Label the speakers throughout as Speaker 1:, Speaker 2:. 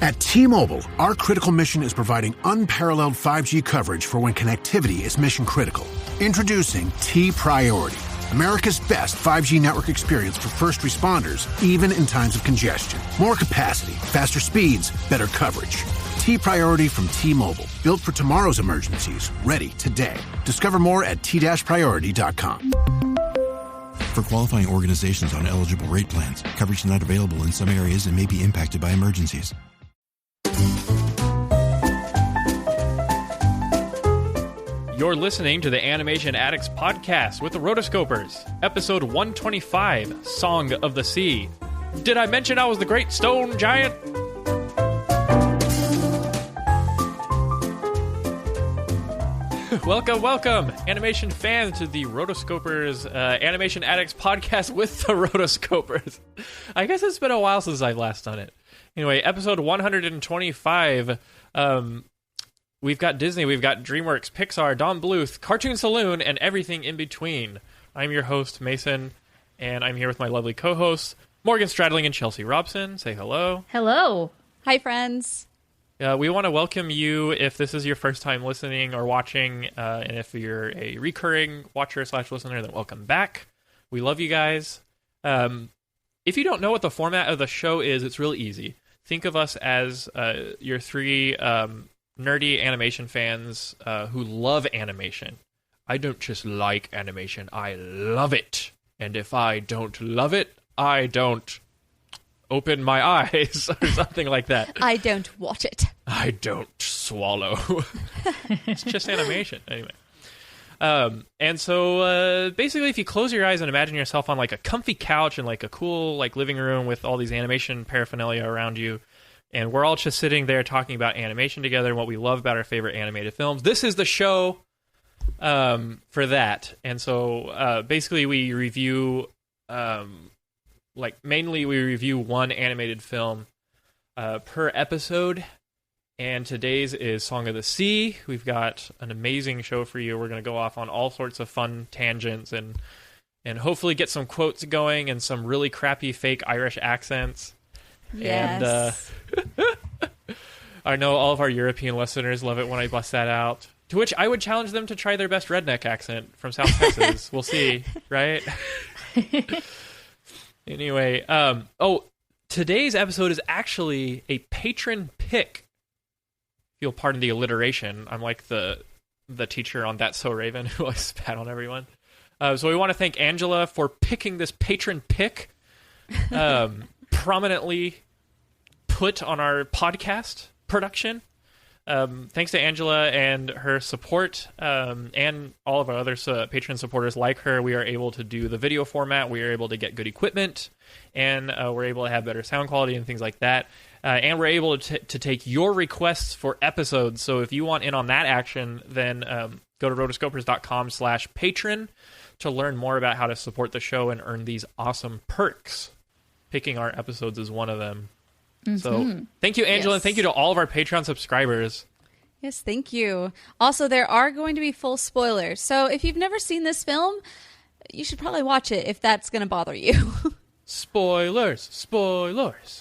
Speaker 1: At T-Mobile, our critical mission is providing unparalleled 5G coverage for when connectivity is mission critical. Introducing T-Priority, America's best 5G network experience for first responders, even in times of congestion. More capacity, faster speeds, better coverage. T-Priority from T-Mobile, built for tomorrow's emergencies, ready today. Discover more at t-priority.com.
Speaker 2: For qualifying organizations on eligible rate plans, coverage not available in some areas and may be impacted by emergencies.
Speaker 3: You're listening to the Animation Addicts Podcast with the Rotoscopers, episode 125, Song of the Sea. Did I mention I was the Great Stone Giant? Welcome, animation fans, to the Rotoscopers Animation Addicts Podcast with the Rotoscopers. I guess it's been a while since I've last done it. Anyway, episode 125. We've got Disney, we've got DreamWorks, Pixar, Don Bluth, Cartoon Saloon, and everything in between. I'm your host, Mason, and I'm here with my lovely co-hosts, Morgan Stradling and Chelsea Robson. Say hello.
Speaker 4: Hello. Hi, friends.
Speaker 3: We want to welcome you if this is your first time listening or watching, and if you're a recurring watcher/listener, then welcome back. We love you guys. If you don't know what the format of the show is, it's really easy. Think of us as your three nerdy animation fans who love animation. I don't just like animation, I love it. And if I don't love it, I don't open my eyes or something like that.
Speaker 4: I don't watch it.
Speaker 3: I don't swallow. It's just animation. Anyway. And so basically, if you close your eyes and imagine yourself on like a comfy couch in like a cool like living room with all these animation paraphernalia around you, and we're all just sitting there talking about animation together and what we love about our favorite animated films, this is the show for that. And so basically we review, mainly we review one animated film per episode. And today's is Song of the Sea. We've got an amazing show for you. We're going to go off on all sorts of fun tangents and hopefully get some quotes going and some really crappy fake Irish accents.
Speaker 4: Yes.
Speaker 3: And I know all of our European listeners love it when I bust that out. To which I would challenge them to try their best redneck accent from South Texas. We'll see, right? Anyway, today's episode is actually a patron pick. If you'll pardon the alliteration, I'm like the teacher on That's So Raven who always spat on everyone. So we want to thank Angela for picking this patron pick. Prominently put on our podcast production. Thanks to Angela and her support, and all of our other patron supporters like her, we are able to do the video format, we are able to get good equipment, and we're able to have better sound quality and things like that. And we're able to take your requests for episodes, so if you want in on that action, then go to rotoscopers.com/patron to learn more about how to support the show and earn these awesome perks. Picking our episodes is one of them. Mm-hmm. So thank you, Angela, and thank you to all of our Patreon subscribers.
Speaker 4: Yes, thank you. Also, there are going to be full spoilers. So if you've never seen this film, you should probably watch it if that's going to bother you.
Speaker 3: Spoilers.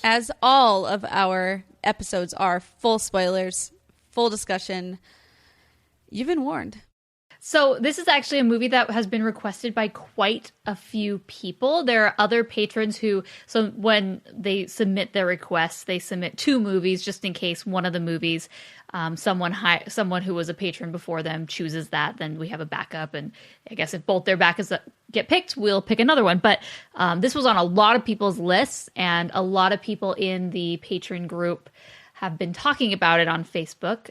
Speaker 4: As all of our episodes are full spoilers, full discussion. You've been warned.
Speaker 5: So this is actually a movie that has been requested by quite a few people. There are other patrons who, so when they submit their requests, they submit 2 movies just in case one of the movies, someone who was a patron before them chooses that, then we have a backup. And I guess if both their backups get picked, we'll pick another one. But this was on a lot of people's lists, and a lot of people in the patron group have been talking about it on Facebook.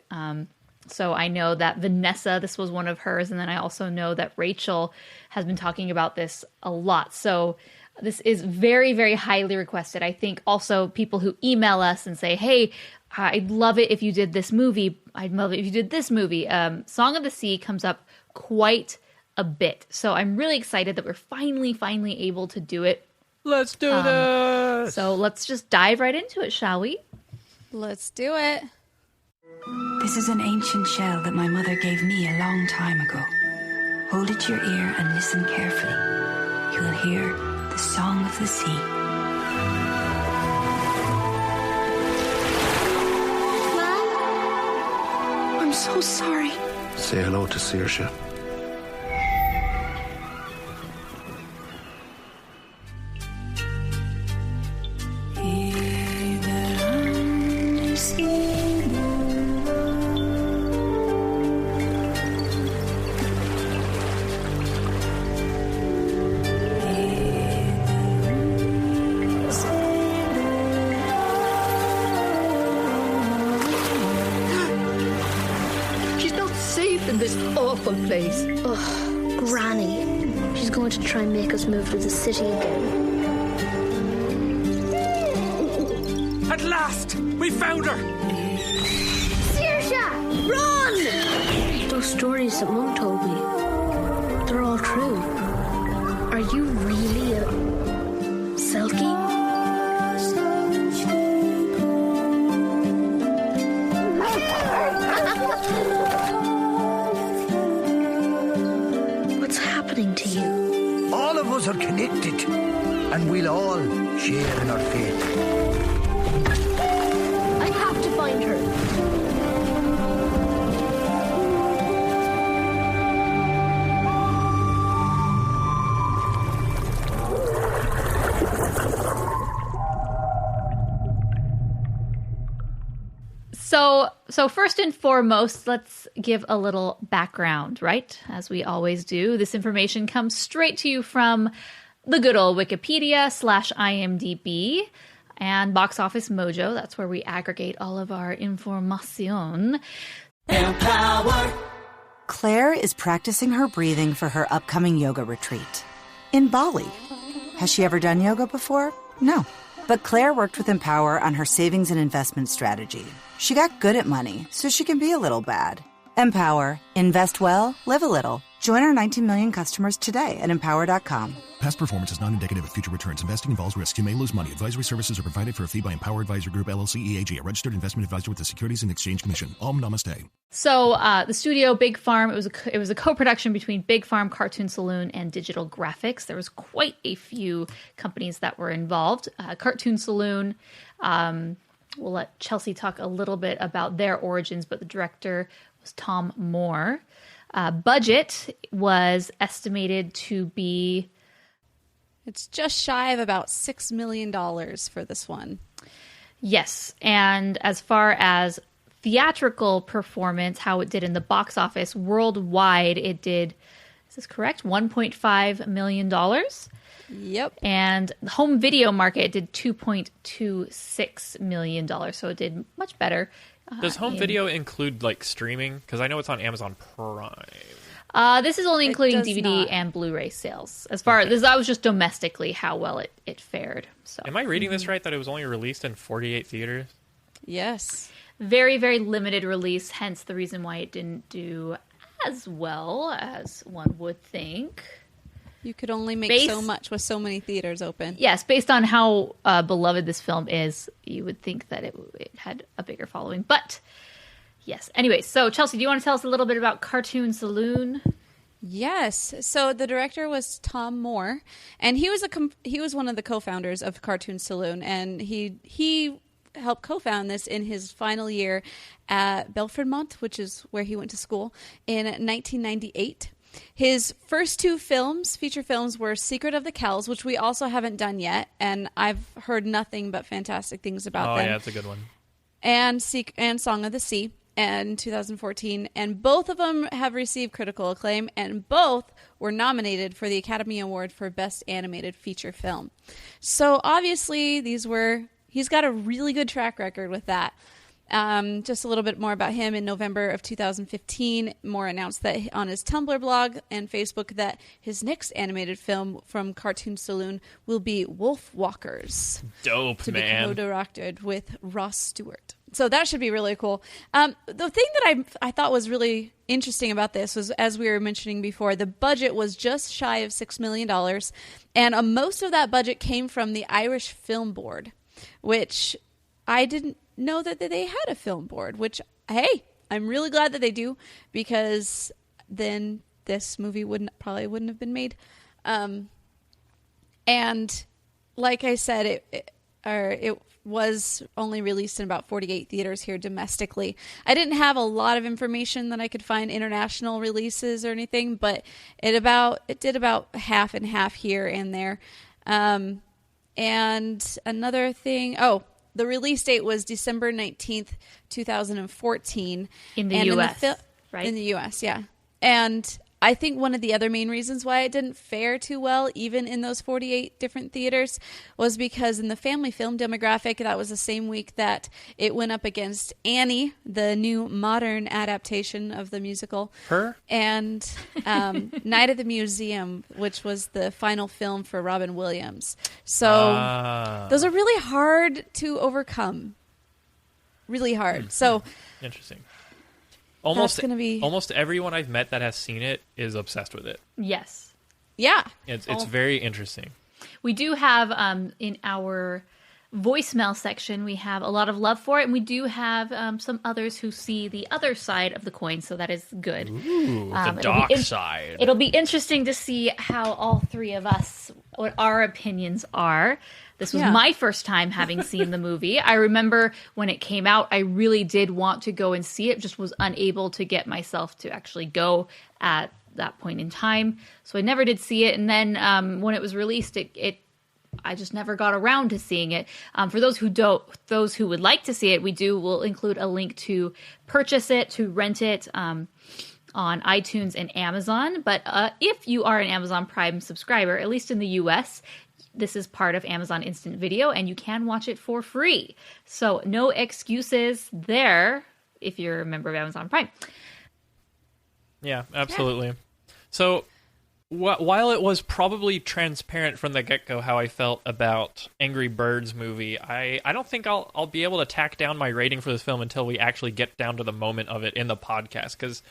Speaker 5: So I know that Vanessa, this was one of hers, and then I also know that Rachel has been talking about this a lot. So this is very, very highly requested. I think also people who email us and say, hey, I'd love it if you did this movie. I'd love it if you did this movie. Song of the Sea comes up quite a bit. So I'm really excited that we're finally able to do it.
Speaker 3: Let's do this!
Speaker 5: So let's just dive right into it, shall we?
Speaker 4: Let's do it.
Speaker 6: This is an ancient shell that my mother gave me a long time ago. Hold it to your ear and listen carefully. You will hear the song of the sea. so sorry.
Speaker 7: Say hello to Saoirse.
Speaker 8: In this awful place.
Speaker 9: Ugh, Granny. She's going to try and make us move to the city again.
Speaker 10: At last! We found her!
Speaker 9: Saoirse! Run! Those stories that Mum told me, they're all true. Are you really a Selkie?
Speaker 8: To you.
Speaker 11: All of us are connected, and we'll all share in our fate.
Speaker 9: I have to find her.
Speaker 5: So first and foremost, let's give a little background, right? As we always do. This information comes straight to you from the good old Wikipedia/IMDb and Box Office Mojo. That's where we aggregate all of our information.
Speaker 12: Empower! Claire is practicing her breathing for her upcoming yoga retreat in Bali. Has she ever done yoga before? No. But Claire worked with Empower on her savings and investment strategy. She got good at money, so she can be a little bad. Empower. Invest well, live a little. Join our 19 million customers today at empower.com.
Speaker 2: Past performance is not indicative of future returns. Investing involves risks. You may lose money. Advisory services are provided for a fee by Empower Advisor Group, LLC, EAG, a registered investment advisor with the Securities and Exchange Commission. Om Namaste.
Speaker 5: So the studio Big Farm, it was a co-production between Big Farm, Cartoon Saloon, and Digital Graphics. There was quite a few companies that were involved. Cartoon Saloon, we'll let Chelsea talk a little bit about their origins, but the director was Tom Moore. Budget was estimated to be...
Speaker 4: It's just shy of about $6 million for this one.
Speaker 5: Yes, and as far as theatrical performance, how it did in the box office, worldwide it did, is this correct? $1.5 million.
Speaker 4: Yep.
Speaker 5: And the home video market did $2.26 million, so it did much better.
Speaker 3: Does home video include like streaming? Because I know it's on Amazon Prime.
Speaker 5: This is only including DVD and Blu-ray sales. As far as that was just domestically how well it fared. So,
Speaker 3: am I reading this right? That it was only released in 48 theaters?
Speaker 4: Yes.
Speaker 5: Very, very limited release. Hence the reason why it didn't do as well as one would think.
Speaker 4: You could only make so much with so many theaters open.
Speaker 5: Yes, based on how beloved this film is, you would think that it had a bigger following. But yes. Anyway, so Chelsea, do you want to tell us a little bit about Cartoon Saloon?
Speaker 4: Yes. So the director was Tom Moore, and he was one of the co-founders of Cartoon Saloon, and he helped co-found this in his final year at Belfredmont, which is where he went to school, in 1998. His first two films, feature films, were Secret of the Kells, which we also haven't done yet, and I've heard nothing but fantastic things about them.
Speaker 3: Oh, yeah, it's a good one.
Speaker 4: And Song of the Sea in 2014, and both of them have received critical acclaim, and both were nominated for the Academy Award for Best Animated Feature Film. So obviously, he's got a really good track record with that. Just a little bit more about him. In November of 2015, Moore announced that on his Tumblr blog and Facebook that his next animated film from Cartoon Saloon will be Wolf Walkers.
Speaker 3: Dope,
Speaker 4: to
Speaker 3: man.
Speaker 4: be co-directed with Ross Stewart. So that should be really cool. The thing that I thought was really interesting about this was, as we were mentioning before, the budget was just shy of $6 million, and most of that budget came from the Irish Film Board, which I didn't know that they had a film board, which, hey, I'm really glad that they do, because then this movie probably wouldn't have been made. And like I said, was only released in about 48 theaters here domestically. I didn't have a lot of information that I could find international releases or anything, but it did about half and half here and there. And another thing, the release date was December 19th, 2014.
Speaker 5: In the U.S., right?
Speaker 4: In the U.S., yeah. And I think one of the other main reasons why it didn't fare too well, even in those 48 different theaters, was because in the family film demographic, that was the same week that it went up against Annie, the new modern adaptation of the musical.
Speaker 3: Her?
Speaker 4: And Night at the Museum, which was the final film for Robin Williams. So those are really hard to overcome. Really hard. So
Speaker 3: interesting. Almost
Speaker 4: almost
Speaker 3: everyone I've met that has seen it is obsessed with it.
Speaker 5: Yes.
Speaker 4: Yeah.
Speaker 3: It's very interesting.
Speaker 5: We do have in our voicemail section, we have a lot of love for it, and we do have some others who see the other side of the coin, so that is good.
Speaker 3: Ooh, the dark side.
Speaker 5: It'll be interesting to see how all three of us, what our opinions are. This was my first time having seen the movie. I remember when it came out, I really did want to go and see it, just was unable to get myself to actually go at that point in time. So I never did see it. And then when it was released, I just never got around to seeing it. For those who would like to see it, we'll include a link to purchase it, to rent it on iTunes and Amazon. But if you are an Amazon Prime subscriber, at least in the US, this is part of Amazon Instant Video, and you can watch it for free. So no excuses there if you're a member of Amazon Prime.
Speaker 3: Yeah, absolutely. Yeah. So while it was probably transparent from the get-go how I felt about Angry Birds movie, I don't think I'll be able to tack down my rating for this film until we actually get down to the moment of it in the podcast, because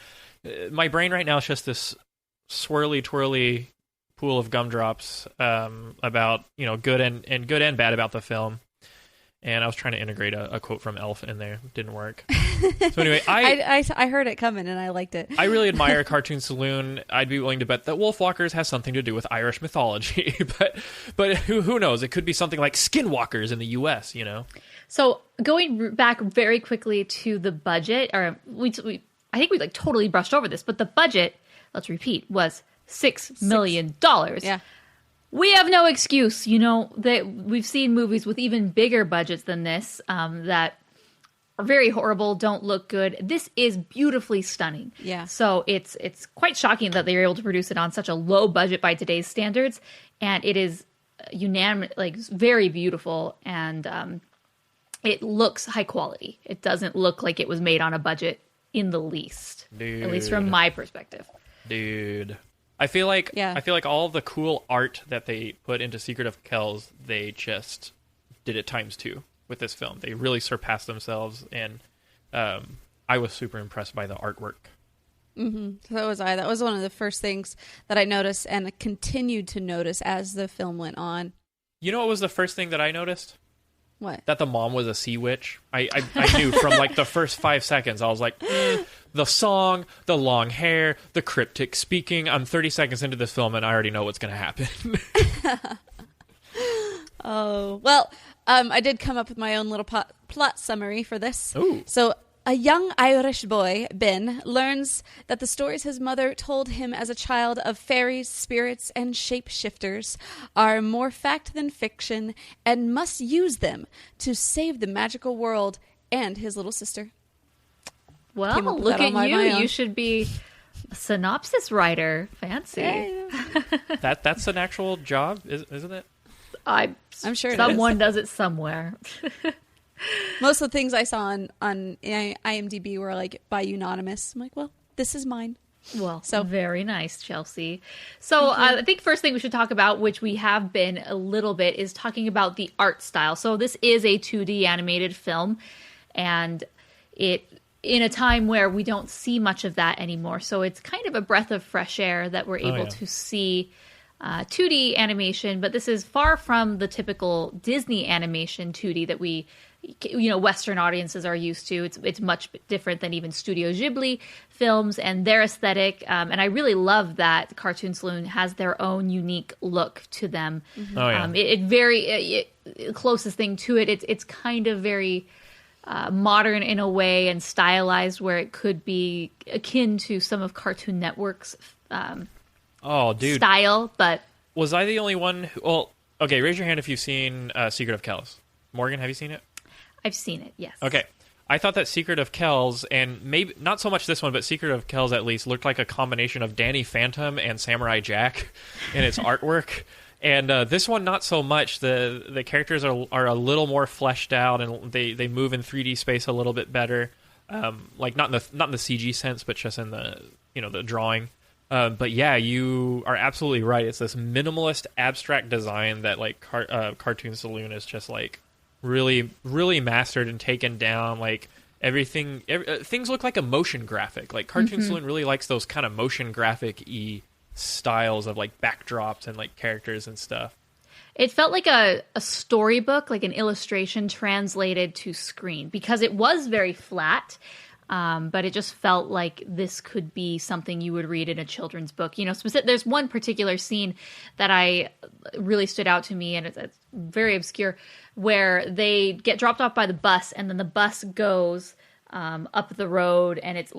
Speaker 3: my brain right now is just this swirly, twirly pool of gumdrops about good and bad about the film, and I was trying to integrate a quote from Elf in there. It didn't work. So anyway,
Speaker 4: I heard it coming and I liked it.
Speaker 3: I really admire Cartoon Saloon. I'd be willing to bet that Wolfwalkers has something to do with Irish mythology, but who knows? It could be something like Skinwalkers in the U.S.
Speaker 5: So going back very quickly to the budget, or I think we totally brushed over this, but the budget, let's repeat, was $6 million.
Speaker 4: Yeah.
Speaker 5: We have no excuse, that we've seen movies with even bigger budgets than this that are very horrible, don't look good. This is beautifully stunning.
Speaker 4: Yeah.
Speaker 5: So it's quite shocking that they were able to produce it on such a low budget by today's standards, and it is unanimous, very beautiful, and it looks high quality. It doesn't look like it was made on a budget in the least, at least from my perspective.
Speaker 3: Dude. I feel like all the cool art that they put into Secret of Kells, they just did it ×2 with this film. They really surpassed themselves, and I was super impressed by the artwork.
Speaker 4: Mm-hmm. So was I. That was one of the first things that I noticed and continued to notice as the film went on.
Speaker 3: You know what was the first thing that I noticed?
Speaker 4: What?
Speaker 3: That the mom was a sea witch. I knew from the first 5 seconds. I was like, the song, the long hair, the cryptic speaking. I'm 30 seconds into this film and I already know what's going to happen.
Speaker 4: Oh, well, I did come up with my own little plot summary for this.
Speaker 3: Ooh.
Speaker 4: So a young Irish boy, Ben, learns that the stories his mother told him as a child of fairies, spirits, and shapeshifters are more fact than fiction and must use them to save the magical world and his little sister.
Speaker 5: Well, look at you. You should be a synopsis writer. Fancy.
Speaker 4: Yeah.
Speaker 3: That's an actual job, isn't it?
Speaker 5: I'm
Speaker 4: sure
Speaker 5: someone does it somewhere.
Speaker 4: Most of the things I saw on IMDb were by unanimous. I'm like, well, this is mine.
Speaker 5: Well, so very nice, Chelsea. So I think first thing we should talk about, which we have been a little bit, is talking about the art style. So this is a 2D animated film, and it in a time where we don't see much of that anymore. So it's kind of a breath of fresh air that we're able to see 2D animation, but this is far from the typical Disney animation 2D that we Western audiences are used to. It's much different than even Studio Ghibli films and their aesthetic. And I really love that Cartoon Saloon has their own unique look to them.
Speaker 3: Mm-hmm. Oh, yeah.
Speaker 5: Closest thing to it, it's kind of very modern in a way and stylized where it could be akin to some of Cartoon Network's style. But
Speaker 3: was I the only one who... Well, okay, raise your hand if you've seen Secret of Kells. Morgan, have you seen it?
Speaker 5: I've seen it, yes.
Speaker 3: Okay. I thought that Secret of Kells, and maybe not so much this one, but Secret of Kells at least, looked like a combination of Danny Phantom and Samurai Jack in its artwork. And this one, not so much. The characters are a little more fleshed out, and they move in 3D space a little bit better. Like not in the CG sense, but just in the the drawing. But yeah, you are absolutely right. It's this minimalist, abstract design that like Cartoon Saloon is just like really, really mastered and taken down. Like everything, things look like a motion graphic. Like Cartoon Saloon really likes those kind of motion graphic-y styles of like backdrops and like characters and stuff.
Speaker 5: It felt like a storybook, like an illustration translated to screen, because it was very flat. But it just felt like this could be something you would read in a children's book. There's one particular scene that I really stood out to me, and it's very obscure, where they get dropped off by the bus, and then the bus goes up the road, and it's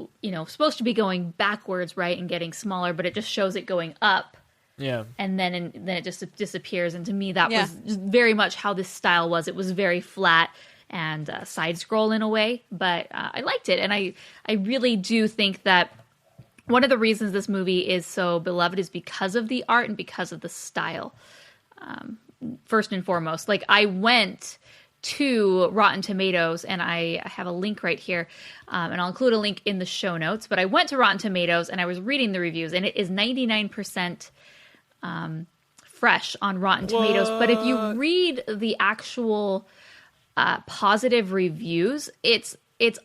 Speaker 5: supposed to be going backwards, right, and getting smaller, but it just shows it going up.
Speaker 3: Yeah,
Speaker 5: and then it just disappears. And to me, that was very much how this style was. It was very flat and side scroll in a way, but I liked it. And I really do think that one of the reasons this movie is so beloved is because of the art and because of the style. First and foremost, like I went to Rotten Tomatoes, and I have a link right here, and I'll include a link in the show notes, but I went to Rotten Tomatoes and I was reading the reviews, and it is 99% fresh on Rotten Tomatoes. But if you read the actual positive reviews, it's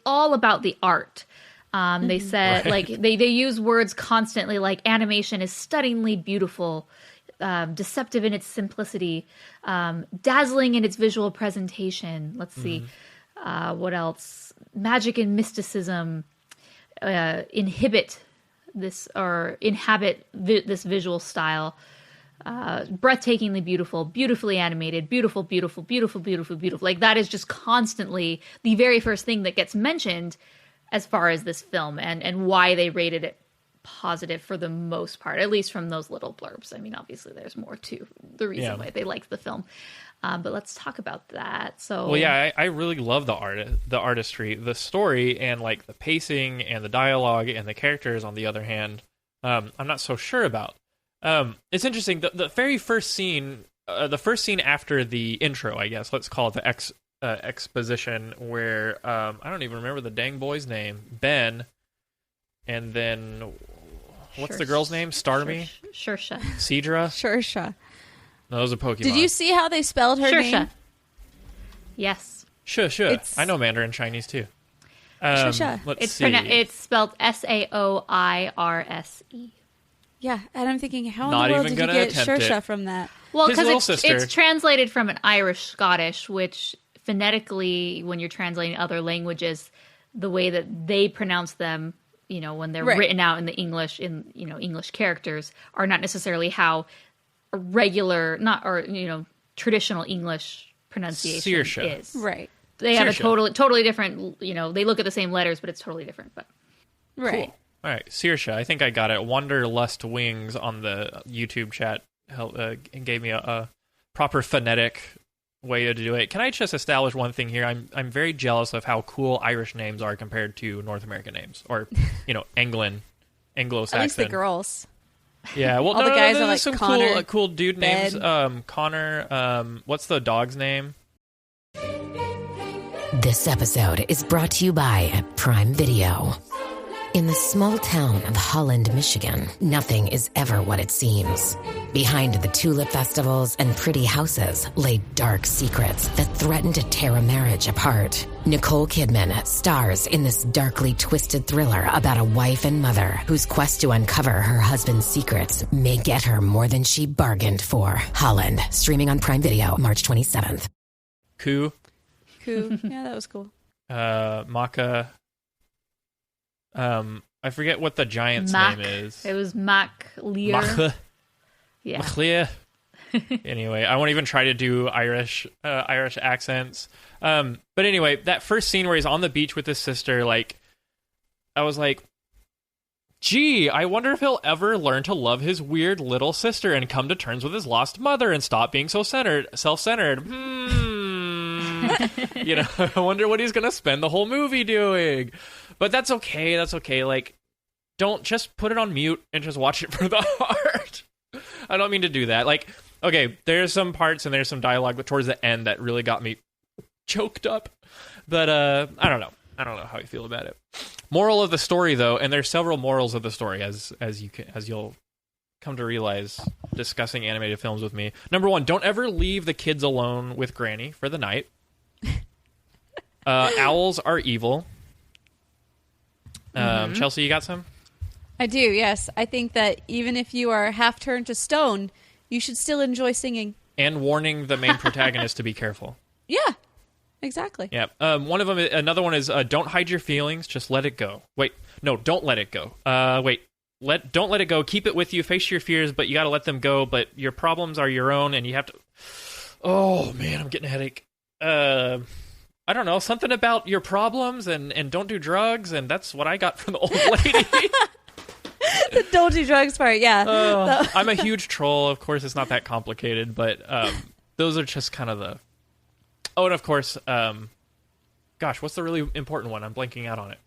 Speaker 5: all about the art. They said like they use words constantly like animation is stunningly beautiful, deceptive in its simplicity, dazzling in its visual presentation. Let's see, what else? Magic and mysticism inhabit this visual style. Breathtakingly beautiful, beautifully animated, beautiful. Like that is just constantly the very first thing that gets mentioned as far as this film and why they rated it positive for the most part, at least from those little blurbs. I mean, obviously there's more to the reason why they liked the film. But let's talk about that. So,
Speaker 3: well, yeah, I really love the artistry, the story, and like the pacing and the dialogue and the characters. On the other hand, I'm not so sure about. It's interesting. The very first scene, the first scene after the intro, I guess, let's call it the exposition, where I don't even remember the dang boy's name, Ben, and then what's the girl's name? Starmie?
Speaker 5: Shersha.
Speaker 3: Cedra?
Speaker 4: Shersha.
Speaker 3: No, those are Pokemon.
Speaker 4: Did you see how they spelled her name?
Speaker 5: Yes.
Speaker 3: Shersha. I know Mandarin Chinese too.
Speaker 4: Shersha.
Speaker 3: Let's see.
Speaker 5: It's spelled Saoirse.
Speaker 4: Yeah, and I'm thinking, how
Speaker 3: Not
Speaker 4: in the world
Speaker 3: even
Speaker 4: did you
Speaker 3: gonna
Speaker 4: get
Speaker 3: attempt
Speaker 4: Shersha
Speaker 3: it.
Speaker 4: from that?
Speaker 5: Well,
Speaker 3: His little
Speaker 5: because
Speaker 3: sister.
Speaker 5: it's translated from an Irish-Scottish, which phonetically, when you're translating other languages, the way that they pronounce them, when they're written out in the English, English characters, are not necessarily how a regular, traditional English pronunciation
Speaker 3: Saoirse.
Speaker 5: is.
Speaker 4: Right.
Speaker 5: They have
Speaker 3: Saoirse.
Speaker 5: a totally different, they look at the same letters, but it's totally different. But
Speaker 4: Right.
Speaker 3: Cool. All right, Saoirse. I think I got it. Wanderlust Wings on the YouTube chat and gave me a proper phonetic way to do it. Can I just establish one thing here? I'm very jealous of how cool Irish names are compared to North American names, or Anglo-Saxon.
Speaker 4: At least the girls.
Speaker 3: Yeah, well,
Speaker 4: all the guys are like
Speaker 3: some
Speaker 4: Connor,
Speaker 3: cool dude
Speaker 4: Ben.
Speaker 3: names. Connor. What's the dog's name?
Speaker 13: This episode is brought to you by Prime Video. In the small town of Holland, Michigan, nothing is ever what it seems. Behind the tulip festivals and pretty houses lay dark secrets that threaten to tear a marriage apart. Nicole Kidman stars in this darkly twisted thriller about a wife and mother whose quest to uncover her husband's secrets may get her more than she bargained for. Holland, streaming on Prime Video March 27th.
Speaker 3: Coup.
Speaker 4: Cool. Yeah, that was cool.
Speaker 3: Maka. I forget what the giant's name is.
Speaker 5: It was Mac Lear.
Speaker 3: Maka.
Speaker 5: Yeah.
Speaker 3: Maclear. Anyway, I won't even try to do Irish accents. But anyway, that first scene where he's on the beach with his sister, like, I was like, gee, I wonder if he'll ever learn to love his weird little sister and come to terms with his lost mother and stop being so self-centered. You know, I wonder what he's gonna spend the whole movie doing. But that's okay. That's okay. Like, don't just put it on mute and just watch it for the heart. I don't mean to do that. Like, okay, there's some parts and there's some dialogue, but towards the end that really got me choked up. But I don't know. I don't know how you feel about it. Moral of the story, though, and there's several morals of the story, as you'll come to realize discussing animated films with me. Number 1, don't ever leave the kids alone with Granny for the night. Owls are evil. Chelsea, you got some?
Speaker 4: I do, yes. I think that even if you are half turned to stone, you should still enjoy singing.
Speaker 3: And warning the main protagonist to be careful.
Speaker 4: Yeah, exactly.
Speaker 3: Yeah. One of them, another one is don't hide your feelings, just let it go. Wait, no, don't let it go. Don't let it go. Keep it with you. Face your fears, but you got to let them go. But your problems are your own, and you have to. Oh man, I'm getting a headache. I don't know, something about your problems and don't do drugs, and that's what I got from the old lady.
Speaker 4: The don't do drugs part, yeah.
Speaker 3: I'm a huge troll. Of course, it's not that complicated, but those are just kind of the. Oh, and of course, gosh, what's the really important one? I'm blanking out on it.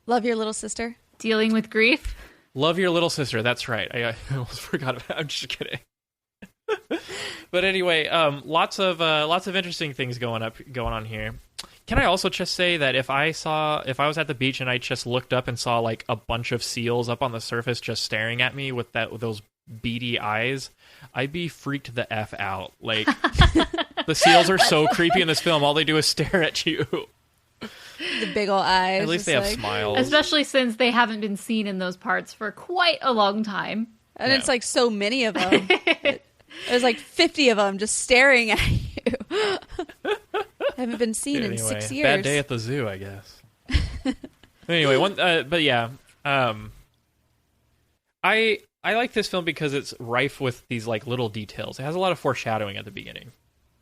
Speaker 4: Love your little sister.
Speaker 5: Dealing with grief.
Speaker 3: Love your little sister. That's right. I almost forgot about it. I'm just kidding. But anyway, lots of interesting things going on here. Can I also just say that if I was at the beach and I just looked up and saw like a bunch of seals up on the surface just staring at me with those beady eyes, I'd be freaked the F out. Like, the seals are so creepy in this film. All they do is stare at you.
Speaker 4: The big old eyes.
Speaker 3: At least they have smiles.
Speaker 5: Especially since they haven't been seen in those parts for quite a long time.
Speaker 4: And it's like so many of them. There's like 50 of them just staring at you. Haven't been seen in 6 years.
Speaker 3: Bad day at the zoo, I guess. Anyway, but yeah, I like this film because it's rife with these like little details. It has a lot of foreshadowing at the beginning.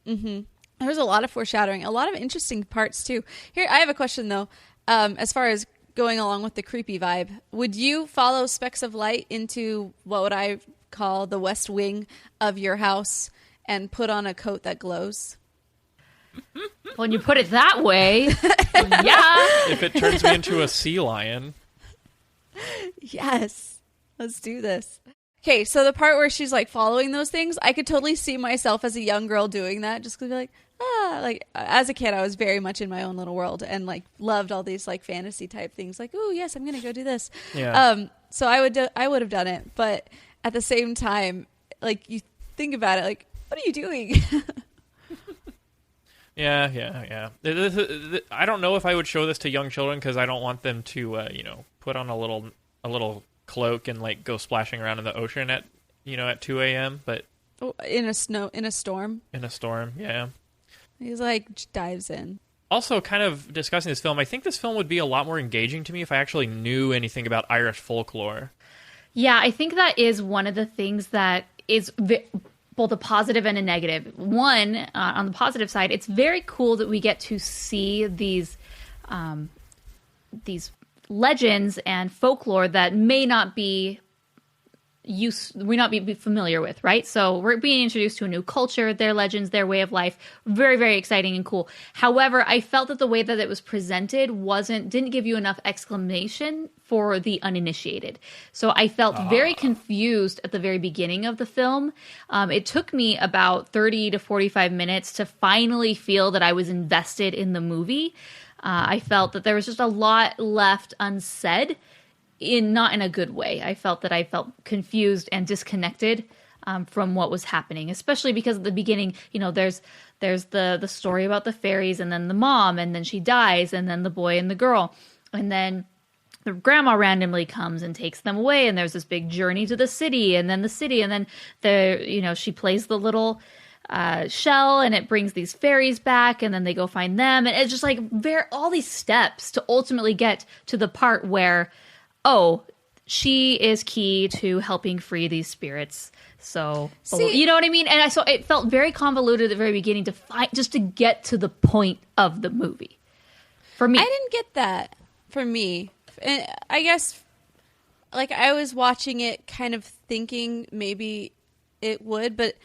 Speaker 4: Mm-hmm. There's a lot of foreshadowing, a lot of interesting parts too. Here, I have a question though. As far as going along with the creepy vibe, would you follow specks of light into what would I call the west wing of your house and put on a coat that glows?
Speaker 5: When you put it that way, yeah.
Speaker 3: If it turns me into a sea lion.
Speaker 4: Yes. Let's do this. Okay, so the part where she's like following those things, I could totally see myself as a young girl doing that. Just to be like, like as a kid, I was very much in my own little world and like loved all these like fantasy type things. Like, oh yes, I'm gonna go do this.
Speaker 3: Yeah.
Speaker 4: So I would have done it, but at the same time, like you think about it, like, what are you doing?
Speaker 3: Yeah. I don't know if I would show this to young children because I don't want them to, put on a little cloak and like go splashing around in the ocean at 2 a.m. But
Speaker 4: in a storm.
Speaker 3: In a storm, yeah.
Speaker 4: He's like dives in.
Speaker 3: Also, kind of discussing this film, I think this film would be a lot more engaging to me if I actually knew anything about Irish folklore.
Speaker 5: Yeah, I think that is one of the things that is both a positive and a negative. One, on the positive side, it's very cool that we get to see these legends and folklore that may not be familiar with, right? So we're being introduced to a new culture, their legends, their way of life. Very, very exciting and cool. However, I felt that the way that it was presented didn't give you enough exclamation for the uninitiated. So I felt very confused at the very beginning of the film. It took me about 30 to 45 minutes to finally feel that I was invested in the movie. I felt that there was just a lot left unsaid, not in a good way. I felt confused and disconnected from what was happening, especially because at the beginning, there's the story about the fairies and then the mom, and then she dies, and then the boy and the girl, and then the grandma randomly comes and takes them away, and there's this big journey to the city, and then she plays the little shell, and it brings these fairies back, and then they go find them, and it's just like all these steps to ultimately get to the part where, she is key to helping free these spirits. So, you know what I mean? And so it felt very convoluted at the very beginning just to get to the point of the movie. For me.
Speaker 4: I didn't get that for me. And I guess, like, I was watching it kind of thinking maybe it would, but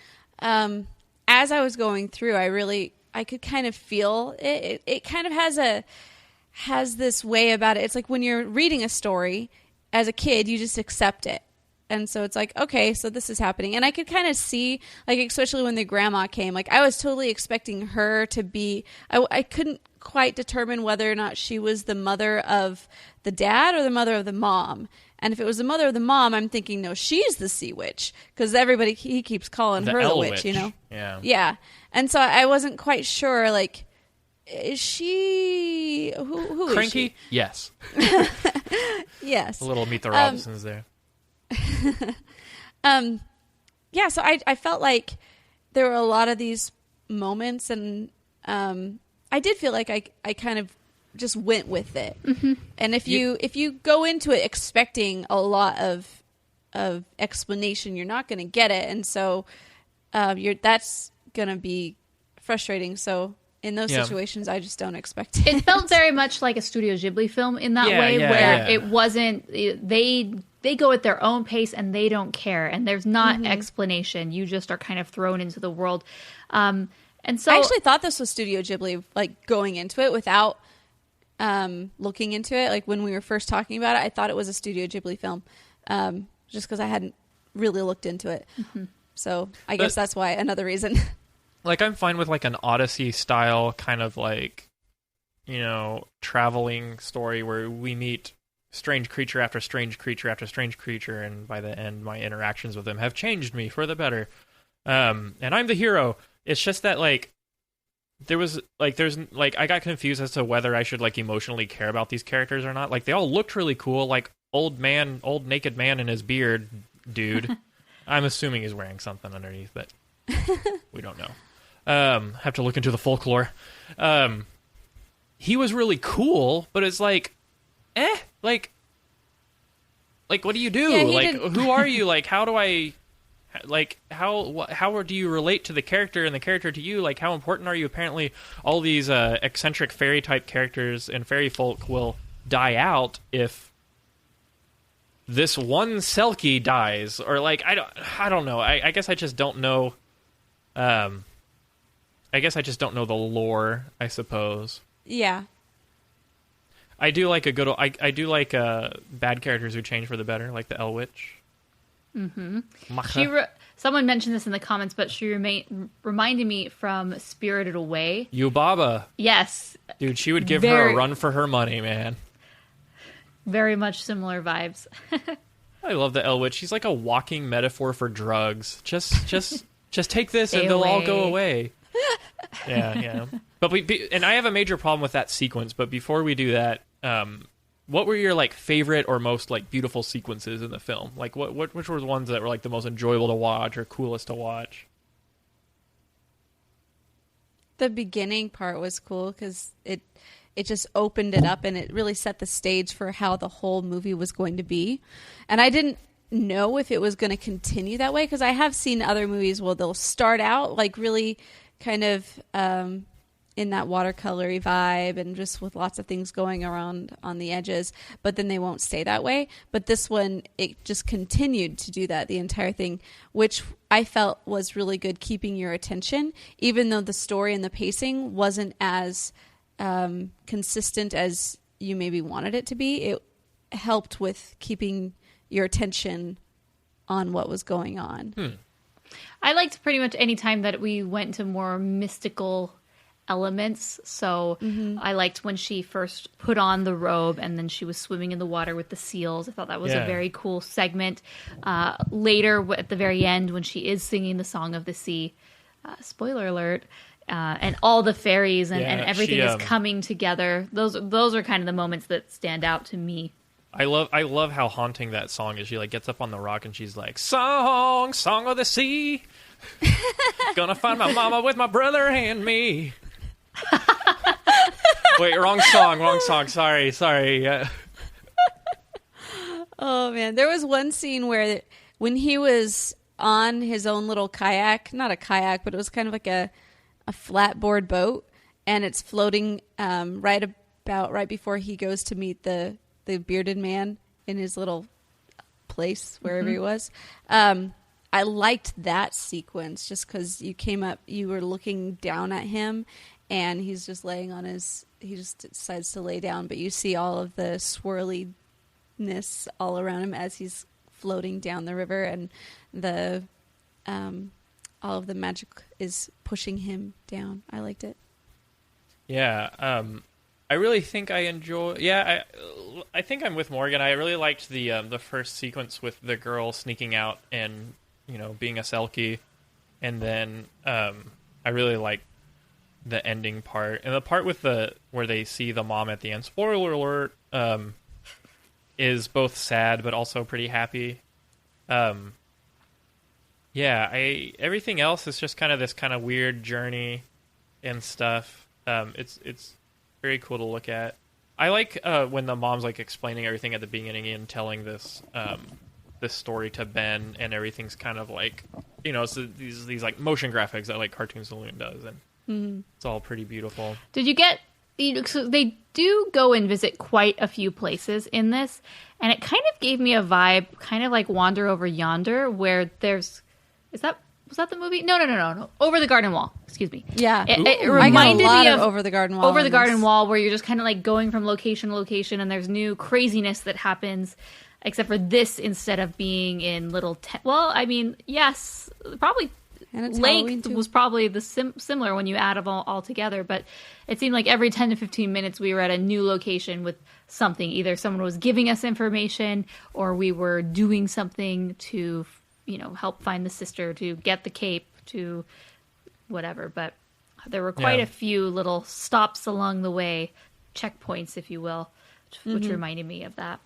Speaker 4: as I was going through, I could kind of feel it. It kind of has this way about it. It's like when you're reading a story as a kid, you just accept it. And so it's like, okay, so this is happening. And I could kind of see, like, especially when the grandma came, like, I was totally expecting her to be, I couldn't quite determine whether or not she was the mother of the dad or the mother of the mom. And if it was the mother of the mom, I'm thinking, no, she's the sea witch. Because he keeps calling her the witch, you know?
Speaker 3: Yeah.
Speaker 4: Yeah. And so I wasn't quite sure, like, is she, who
Speaker 3: Cranky?
Speaker 4: is she?
Speaker 3: Yes.
Speaker 4: Yes.
Speaker 3: A little Meet the Robinsons there.
Speaker 4: Yeah, so I felt like there were a lot of these moments, and I did feel like I kind of just went with it.
Speaker 5: Mm-hmm.
Speaker 4: And if you go into it expecting a lot of explanation, you're not going to get it, and so that's going to be frustrating. So in those situations, I just don't expect it.
Speaker 5: It felt very much like a Studio Ghibli film in that way, where it wasn't they go at their own pace and they don't care, and there's not explanation. You just are kind of thrown into the world. And so
Speaker 4: I actually thought this was Studio Ghibli, like, going into it without looking into it. Like, when we were first talking about it, I thought it was a Studio Ghibli film, just because I hadn't really looked into it. Mm-hmm. So I guess that's why, another reason.
Speaker 3: Like, I'm fine with, like, an Odyssey style kind of, like, traveling story where we meet strange creature after strange creature after strange creature, and by the end, my interactions with them have changed me for the better. And I'm the hero. It's just that, like, I got confused as to whether I should, like, emotionally care about these characters or not. Like, they all looked really cool, like, old naked man in his beard dude. I'm assuming he's wearing something underneath, but we don't know. Have to look into the folklore. He was really cool, but it's like, like, what do you do?
Speaker 4: Yeah,
Speaker 3: like, who are you? Like, how do I, like, how do you relate to the character and the character to you? Like, how important are you? Apparently, all these eccentric fairy type characters and fairy folk will die out if this one Selkie dies, or, like, I don't know. I guess I just don't know. I guess I just don't know the lore, I suppose.
Speaker 4: Yeah.
Speaker 3: I do like I do like bad characters who change for the better, like the El Witch.
Speaker 5: Mm-hmm. Someone mentioned this in the comments, but she reminded me from Spirited Away.
Speaker 3: Yubaba.
Speaker 5: Yes.
Speaker 3: Dude, she would give her a run for her money, man.
Speaker 5: Very much similar vibes.
Speaker 3: I love the El Witch. She's like a walking metaphor for drugs. Just take this and they'll all go away. Yeah. But and I have a major problem with that sequence. But before we do that, what were your, like, favorite or most, like, beautiful sequences in the film? Like, which were the ones that were, like, the most enjoyable to watch or coolest to watch?
Speaker 4: The beginning part was cool because it just opened it up and it really set the stage for how the whole movie was going to be. And I didn't know if it was going to continue that way, because I have seen other movies where they'll start out, like, really kind of in that watercolory vibe and just with lots of things going around on the edges, but then they won't stay that way. But this one, it just continued to do that the entire thing, which I felt was really good, keeping your attention, even though the story and the pacing wasn't as consistent as you maybe wanted it to be. It helped with keeping your attention on what was going on.
Speaker 5: I liked pretty much any time that we went to more mystical elements. So I liked when she first put on the robe and then she was swimming in the water with the seals. I thought that was a very cool segment. Later, at the very end, when she is singing the Song of the Sea, spoiler alert, and all the fairies and everything is coming together. Those are kind of the moments that stand out to me.
Speaker 3: I love how haunting that song is. She, like, gets up on the rock and she's like, song of the sea, Gonna find my mama with my brother and me. Wait, wrong song. Sorry.
Speaker 4: Oh man, there was one scene where when he was on his own little kayak, not a kayak, but it was kind of like a flatboard boat, and it's floating right before he goes to meet the bearded man in his little place wherever he was. I liked that sequence just because you were looking down at him, and he's just laying on he just decides to lay down, but you see all of the swirliness all around him as he's floating down the river, and all of the magic is pushing him down. I liked it.
Speaker 3: Yeah, I really think I enjoy. Yeah, I think I'm with Morgan. I really liked the first sequence with the girl sneaking out and being a Selkie, and then I really like the ending part, and the part with where they see the mom at the end. Spoiler alert. Is both sad but also pretty happy. Everything else is just kind of this kind of weird journey and stuff. It's very cool to look at. I like when the mom's like explaining everything at the beginning and telling this story to Ben, and everything's kind of like so these like motion graphics that like Cartoon Saloon does, and it's all pretty beautiful.
Speaker 5: Did you get? So they do go and visit quite a few places in this, and it kind of gave me a vibe, kind of like Wander Over Yonder, where was that the movie? No. Over the Garden Wall. Excuse me.
Speaker 4: Yeah.
Speaker 5: It reminded me of
Speaker 4: Over the Garden Wall.
Speaker 5: Over the Garden Wall, where you're just kind of like going from location to location, and there's new craziness that happens. Except for this, instead of being in little. Yes, probably.
Speaker 4: And
Speaker 5: length was probably the similar when you add them all together, but it seemed like every 10 to 15 minutes we were at a new location with something. Either someone was giving us information, or we were doing something to, help find the sister, to get the cape, to whatever. But there were quite a few little stops along the way, checkpoints, if you will, which reminded me of that.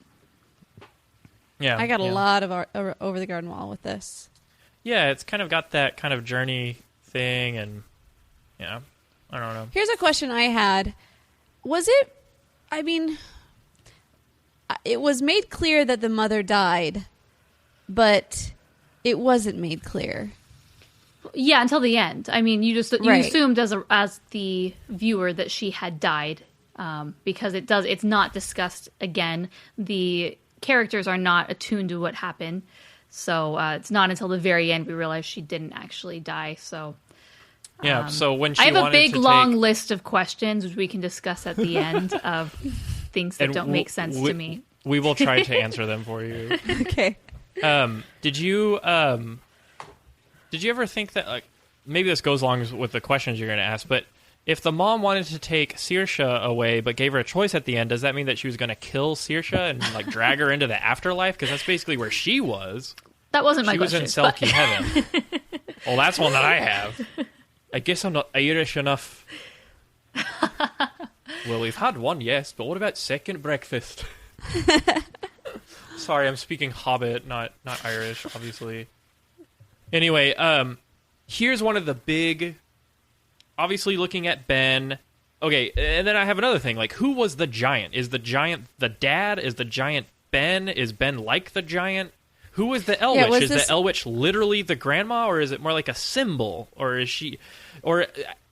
Speaker 3: Yeah,
Speaker 4: I got a lot of Over the Garden Wall with this.
Speaker 3: Yeah, it's kind of got that kind of journey thing, and I don't know.
Speaker 4: Here's a question I had. Was it, it was made clear that the mother died, but it wasn't made clear.
Speaker 5: Yeah, until the end. You assumed as the viewer that she had died, because it's not discussed again. The characters are not attuned to what happened. So it's not until the very end we realize she didn't actually die. So
Speaker 3: yeah. So when she
Speaker 5: I have a big long list of questions which we can discuss at the end of things that don't make sense to me.
Speaker 3: We will try to answer them for you.
Speaker 4: Okay.
Speaker 3: Did you ever think that, like, maybe this goes along with the questions you're going to ask, but if the mom wanted to take Saoirse away but gave her a choice at the end, does that mean that she was going to kill Saoirse and like drag her into the afterlife? Because that's basically where she was.
Speaker 5: That wasn't my question.
Speaker 3: She was in Selkie heaven. Well, that's one that I have. I guess I'm not Irish enough. Well, we've had one, yes, but what about second breakfast? Sorry, I'm speaking Hobbit, not Irish, obviously. Anyway, here's one of the big... Obviously, looking at Ben. Okay, and then I have another thing. Like, who was the giant? Is the giant the dad? Is the giant Ben? Is Ben like the giant? Who was the Elwitch?
Speaker 4: Yeah,
Speaker 3: is the Elwitch literally the grandma, or is it more like a symbol? Or is she... Or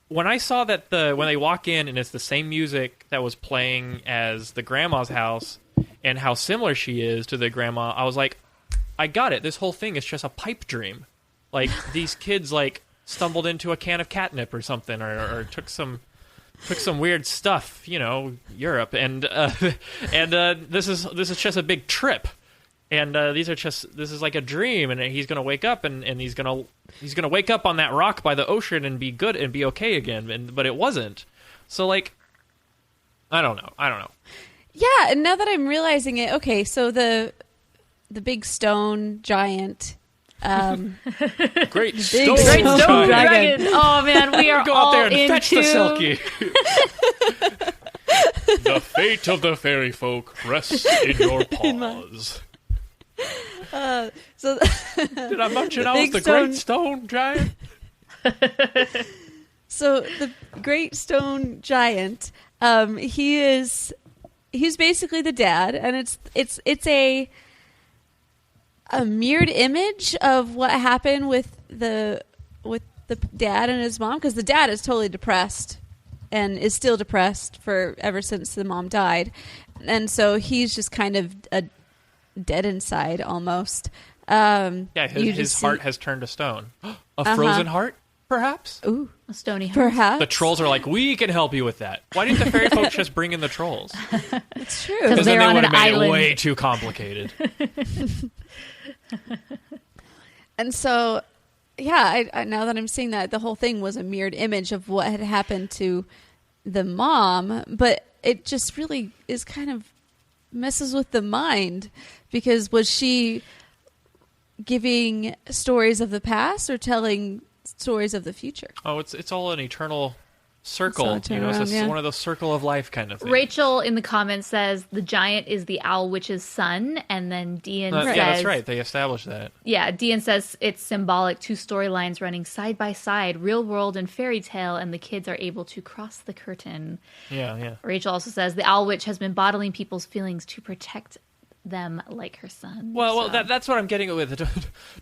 Speaker 3: when I saw that when they walk in and it's the same music that was playing as the grandma's house and how similar she is to the grandma, I was like, I got it. This whole thing is just a pipe dream. Like, these kids, like... stumbled into a can of catnip or something, or took some weird stuff, Europe, and this is just a big trip, and this is like a dream, and he's gonna wake up, and he's gonna wake up on that rock by the ocean and be good and be okay again, but it wasn't. So like, I don't know.
Speaker 4: Yeah, and now that I'm realizing it, okay, so the big stone giant.
Speaker 3: Great stone
Speaker 5: dragon. Oh man, we are
Speaker 3: go
Speaker 5: all
Speaker 3: out there and fetch the
Speaker 5: into
Speaker 3: Selkie. The fate of the fairy folk rests in your paws.
Speaker 4: So
Speaker 3: did I mention I was the great stone giant?
Speaker 4: So the Great Stone Giant, he's basically the dad, and it's a mirrored image of what happened with the dad and his mom, because the dad is totally depressed and is still depressed ever since the mom died, and so he's just kind of dead inside almost.
Speaker 3: His heart has turned to stone. A frozen heart, perhaps?
Speaker 4: Ooh,
Speaker 5: a stony heart.
Speaker 4: Perhaps.
Speaker 3: The trolls are like, we can help you with that. Why didn't the fairy folks just bring in the trolls?
Speaker 4: It's true.
Speaker 3: Because then
Speaker 5: they're
Speaker 3: they
Speaker 5: on
Speaker 3: would
Speaker 5: an
Speaker 3: have made
Speaker 5: island.
Speaker 3: it way too complicated.
Speaker 4: And so, yeah, I now that I'm seeing that, the whole thing was a mirrored image of what had happened to the mom, but it just really is kind of messes with the mind, because was she giving stories of the past or telling stories of the future?
Speaker 3: Oh, it's all an eternal circle. It's one of those circle of life kind of things.
Speaker 5: Rachel in the comments says the giant is the owl witch's son, and then Dean says...
Speaker 3: Yeah, that's right. They established that.
Speaker 5: Yeah, Dean says it's symbolic, 2 storylines running side by side, real world and fairy tale, and the kids are able to cross the curtain.
Speaker 3: Yeah.
Speaker 5: Rachel also says the owl witch has been bottling people's feelings to protect them like her son.
Speaker 3: Well, that's what I'm getting with.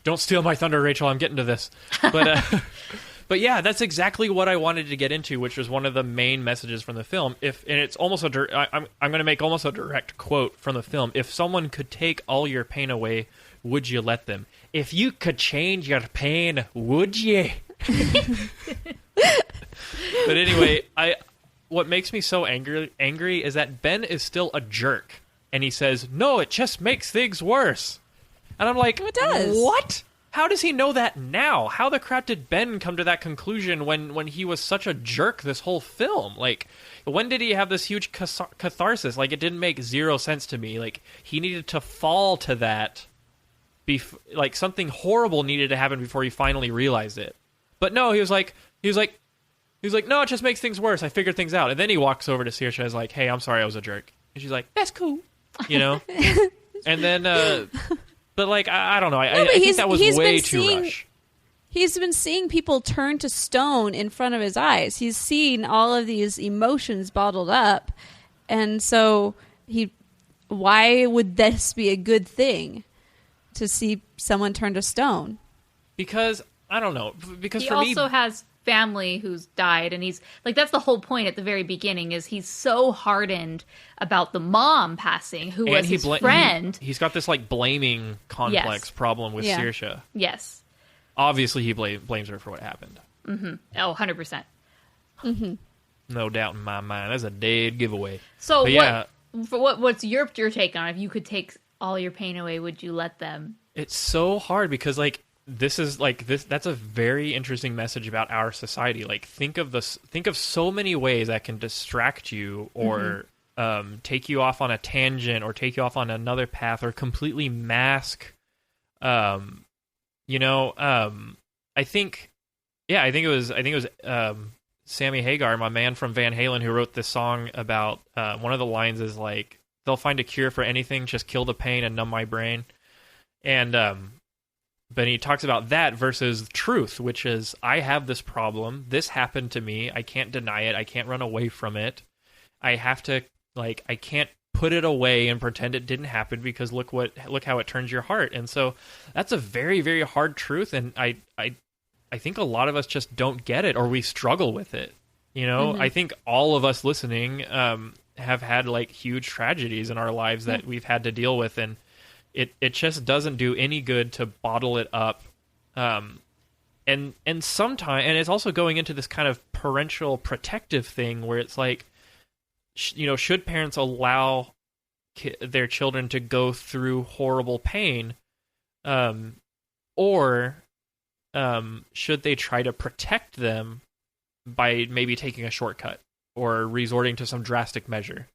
Speaker 3: Don't steal my thunder, Rachel. I'm getting to this. But yeah, that's exactly what I wanted to get into, which was one of the main messages from the film. And it's almost I'm going to make almost a direct quote from the film. If someone could take all your pain away, would you let them? If you could change your pain, would you? But anyway, what makes me so angry is that Ben is still a jerk. And he says, no, it just makes things worse. And I'm like,
Speaker 4: it does.
Speaker 3: What? How does he know that now? How the crap did Ben come to that conclusion when he was such a jerk this whole film? Like, when did he have this huge catharsis? Like, it didn't make zero sense to me. Like, he needed to fall to that. Like, something horrible needed to happen before he finally realized it. But no, he was like, no, it just makes things worse. I figured things out. And then he walks over to Saoirse and is like, hey, I'm sorry I was a jerk. And she's like, that's cool. You know? And then, but like, I don't know. I think that was way too rushed.
Speaker 4: He's been seeing people turn to stone in front of his eyes. He's seen all of these emotions bottled up. And so why would this be a good thing to see someone turn to stone?
Speaker 3: Because, I don't know. Because
Speaker 5: he
Speaker 3: for me...
Speaker 5: also has family who's died, and he's like, that's the whole point at the very beginning, is he's so hardened about the mom passing, who was his friend.
Speaker 3: He's got this like blaming complex problem with Saoirse.
Speaker 5: Yes.
Speaker 3: Obviously he blames her for what happened.
Speaker 5: Mm-hmm. Oh, 100%.
Speaker 4: Mm-hmm.
Speaker 3: No doubt in my mind. That's a dead giveaway.
Speaker 5: So what's your take on it? If you could take all your pain away, would you let them?
Speaker 3: It's so hard because like that's a very interesting message about our society. Like, think of so many ways that can distract you or take you off on a tangent or take you off on another path or completely mask I think it was Sammy Hagar, my man from Van Halen, who wrote this song about one of the lines is like, they'll find a cure for anything, just kill the pain and numb my brain. And but he talks about that versus truth, which is, I have this problem. This happened to me. I can't deny it. I can't run away from it. I have to, like, I can't put it away and pretend it didn't happen because look how it turns your heart. And so that's a very, very hard truth. And I think a lot of us just don't get it, or we struggle with it. You know, I think all of us listening have had like huge tragedies in our lives that we've had to deal with, and it just doesn't do any good to bottle it up. And sometimes, and it's also going into this kind of parental protective thing where it's like, should parents allow their children to go through horrible pain, or should they try to protect them by maybe taking a shortcut or resorting to some drastic measure?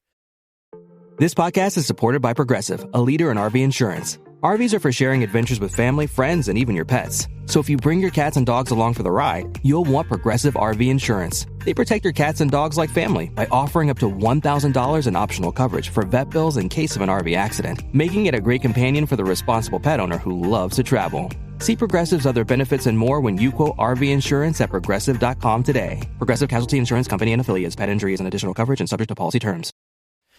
Speaker 14: This podcast is supported by Progressive, a leader in RV insurance. RVs are for sharing adventures with family, friends, and even your pets. So if you bring your cats and dogs along for the ride, you'll want Progressive RV insurance. They protect your cats and dogs like family by offering up to $1,000 in optional coverage for vet bills in case of an RV accident, making it a great companion for the responsible pet owner who loves to travel. See Progressive's other benefits and more when you quote RV insurance at Progressive.com today. Progressive Casualty Insurance Company and Affiliates. Pet injury is an additional coverage and subject to policy terms.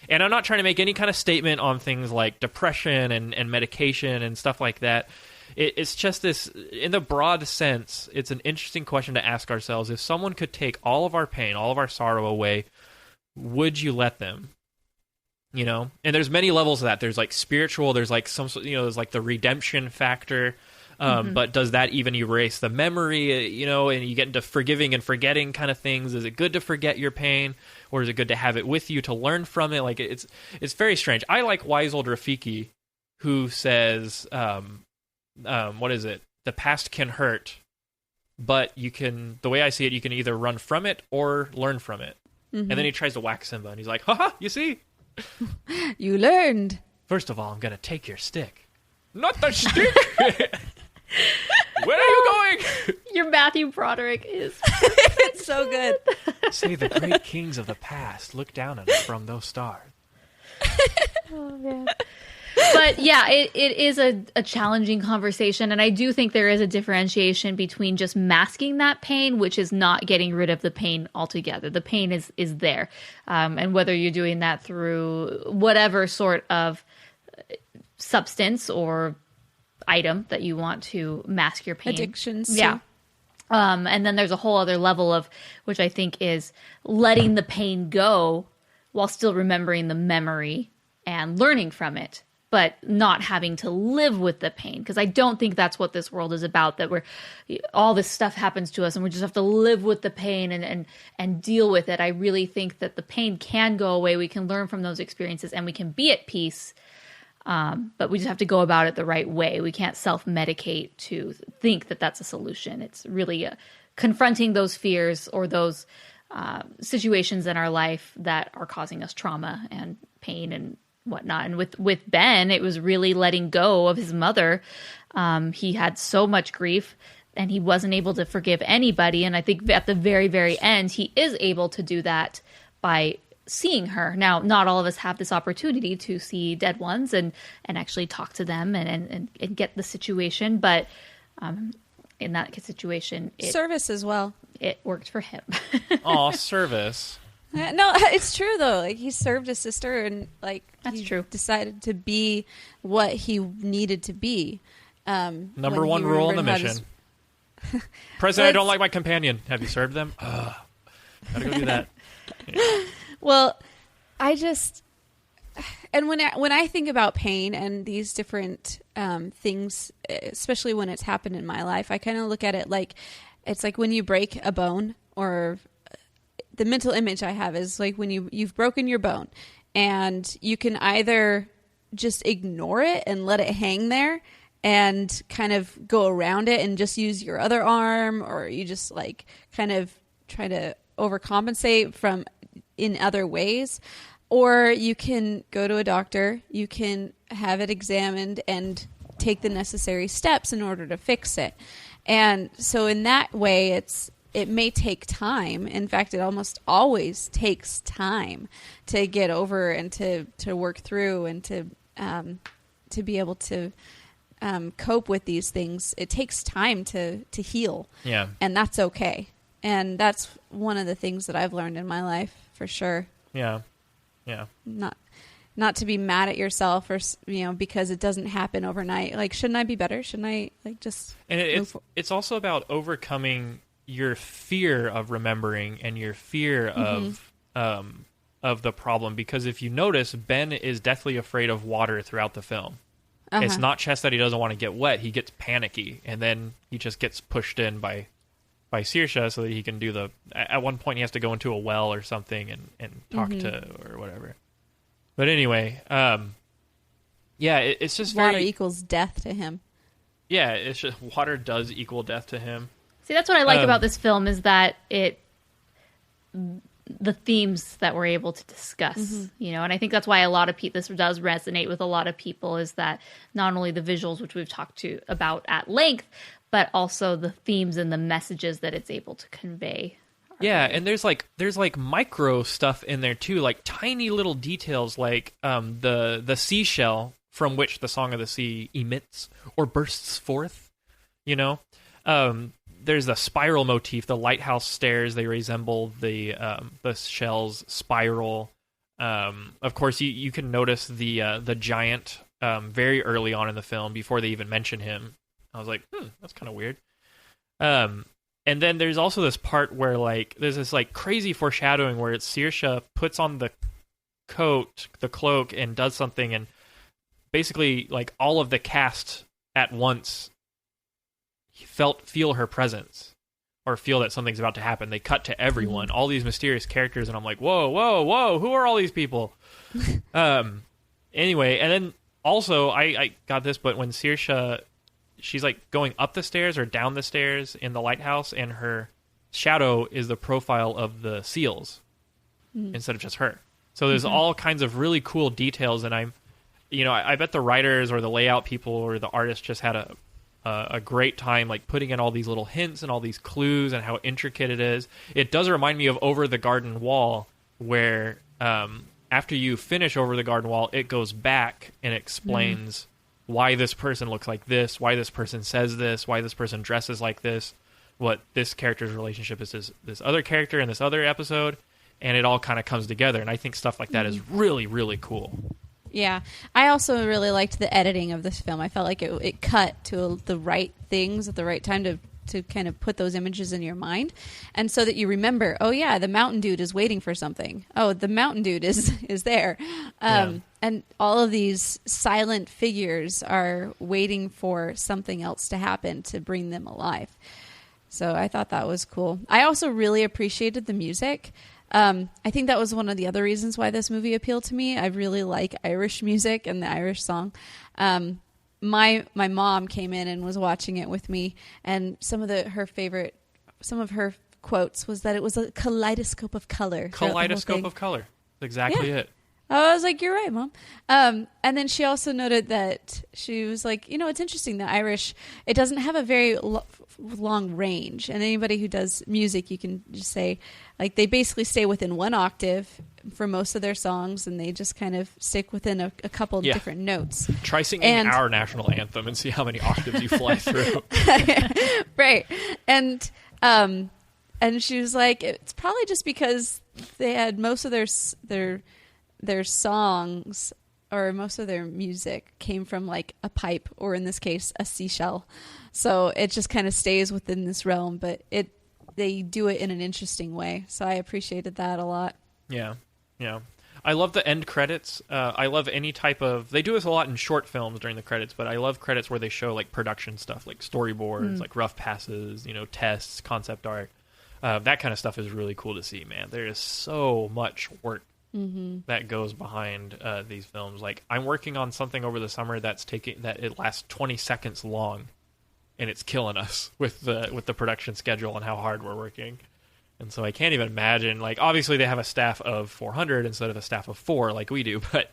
Speaker 3: And I'm not trying to make any kind of statement on things like depression and medication and stuff like that. It's just this, in the broad sense, it's an interesting question to ask ourselves. If someone could take all of our pain, all of our sorrow away, would you let them? You know? And there's many levels of that. There's like spiritual, there's like some, there's like the redemption factor. But does that even erase the memory, and you get into forgiving and forgetting kind of things? Is it good to forget your pain, or is it good to have it with you to learn from it? Like, it's very strange. I like wise old Rafiki, who says, what is it? The past can hurt, but the way I see it, you can either run from it or learn from it. And then he tries to whack Simba, and he's like, haha, you see?
Speaker 4: You learned.
Speaker 3: First of all, I'm going to take your stick. Not the stick! Where are you going?
Speaker 5: Your Matthew Broderick is
Speaker 4: it's so good.
Speaker 3: Say the great kings of the past look down at us from those stars.
Speaker 5: Oh, man. But yeah, it is a challenging conversation, and I do think there is a differentiation between just masking that pain, which is not getting rid of the pain altogether. The pain is there, and whether you're doing that through whatever sort of substance or item that you want to mask your pain.
Speaker 4: Addictions.
Speaker 5: Yeah. And then there's a whole other level of, which I think is letting the pain go while still remembering the memory and learning from it, but not having to live with the pain. Because I don't think that's what this world is about, that all this stuff happens to us and we just have to live with the pain and deal with it. I really think that the pain can go away. We can learn from those experiences and we can be at peace. But we just have to go about it the right way. We can't self-medicate to think that that's a solution. It's really confronting those fears or those situations in our life that are causing us trauma and pain and whatnot. And with Ben, it was really letting go of his mother. He had so much grief and he wasn't able to forgive anybody. And I think at the very, very end, he is able to do that by seeing her. Now, not all of us have this opportunity to see dead ones and actually talk to them and get the situation, but in that situation,
Speaker 4: service as well.
Speaker 5: It worked for him.
Speaker 3: Aw, service.
Speaker 4: No, it's true though. Like, he served his sister, and
Speaker 5: that's true.
Speaker 4: Decided to be what he needed to be.
Speaker 3: Number one rule in the mission. President, I don't like my companion. Have you served them? Gotta go do that. Yeah.
Speaker 4: Well, I just, and when I think about pain and these different things, especially when it's happened in my life, I kind of look at it like it's like when you break a bone, or the mental image I have is like when you've broken your bone, and you can either just ignore it and let it hang there and kind of go around it and just use your other arm, or you just like kind of try to overcompensate in other ways, or you can go to a doctor, you can have it examined and take the necessary steps in order to fix it. And so in that way, it may take time. In fact, it almost always takes time to get over and to work through and to be able to cope with these things. It takes time to heal.
Speaker 3: Yeah.
Speaker 4: And that's okay. And that's one of the things that I've learned in my life, for sure.
Speaker 3: Yeah. Yeah.
Speaker 4: Not to be mad at yourself, or because it doesn't happen overnight. Like, shouldn't I be better? Shouldn't I just?
Speaker 3: And it's also about overcoming your fear of remembering and your fear of the problem. Because if you notice, Ben is deathly afraid of water throughout the film. It's not just that he doesn't want to get wet; he gets panicky, and then he just gets pushed in by Saoirse so that he can do at one point he has to go into a well or something and talk to or whatever. But anyway, it's just
Speaker 4: water equals death to him.
Speaker 3: Yeah, it's just water does equal death to him.
Speaker 5: See, that's what I like about this film, is that the themes that we're able to discuss, and I think that's why a lot of this does resonate with a lot of people, is that not only the visuals, which we've talked about at length, but also the themes and the messages that it's able to convey.
Speaker 3: Yeah, and there's like micro stuff in there too, like tiny little details, like the seashell from which the Song of the Sea emits or bursts forth. you know? There's the spiral motif, the lighthouse stairs, they resemble the shell's spiral. Of course, you can notice the giant very early on in the film before they even mention him. I was like, that's kind of weird. And then there's also this part where like there's this like crazy foreshadowing where it's Saoirse puts on the cloak, and does something, and basically like all of the cast at once feel her presence or feel that something's about to happen. They cut to everyone, all these mysterious characters, and I'm like, whoa, who are all these people? Anyway, and then also I got this, but when Saoirse, she's like going up the stairs or down the stairs in the lighthouse, and her shadow is the profile of the seals instead of just her. So there's all kinds of really cool details, and I bet the writers or the layout people or the artists just had a great time like putting in all these little hints and all these clues and how intricate it is. It does remind me of Over the Garden Wall, where after you finish Over the Garden Wall, it goes back and explains why this person looks like this, why this person says this, why this person dresses like this, what this character's relationship is to this other character in this other episode, and it all kind of comes together. And I think stuff like that is really, really cool.
Speaker 4: Yeah. I also really liked the editing of this film. I felt like it cut to the right things at the right time to kind of put those images in your mind, and so that you remember, oh yeah, the mountain dude is waiting for something. Oh, the mountain dude is there. And all of these silent figures are waiting for something else to happen to bring them alive. So I thought that was cool. I also really appreciated the music. I think that was one of the other reasons why this movie appealed to me. I really like Irish music and the Irish song. My mom came in and was watching it with me, and some of her quotes was that it was a kaleidoscope of color.
Speaker 3: Kaleidoscope of color. That's exactly it.
Speaker 4: I was like, you're right, Mom. And then she also noted that she was like, it's interesting, the Irish, it doesn't have a very long range. And anybody who does music, you can just say, like, they basically stay within one octave for most of their songs, and they just kind of stick within a couple different notes.
Speaker 3: Try singing our national anthem and see how many octaves you fly through.
Speaker 4: Right. And she was like, it's probably just because they had most of their songs, or most of their music came from like a pipe, or in this case a seashell, so it just kind of stays within this realm, but they do it in an interesting way, so I appreciated that a lot.
Speaker 3: Yeah I love the end credits. I love any type of, they do this a lot in short films during the credits, but I love credits where they show like production stuff, like storyboards, like rough passes, tests, concept art. That kind of stuff is really cool to see, man. There is so much work that goes behind these films. Like, I'm working on something over the summer that it lasts 20 seconds long, and it's killing us with the production schedule and how hard we're working. And so I can't even imagine, like, obviously they have a staff of 400 instead of a staff of 4 like we do, but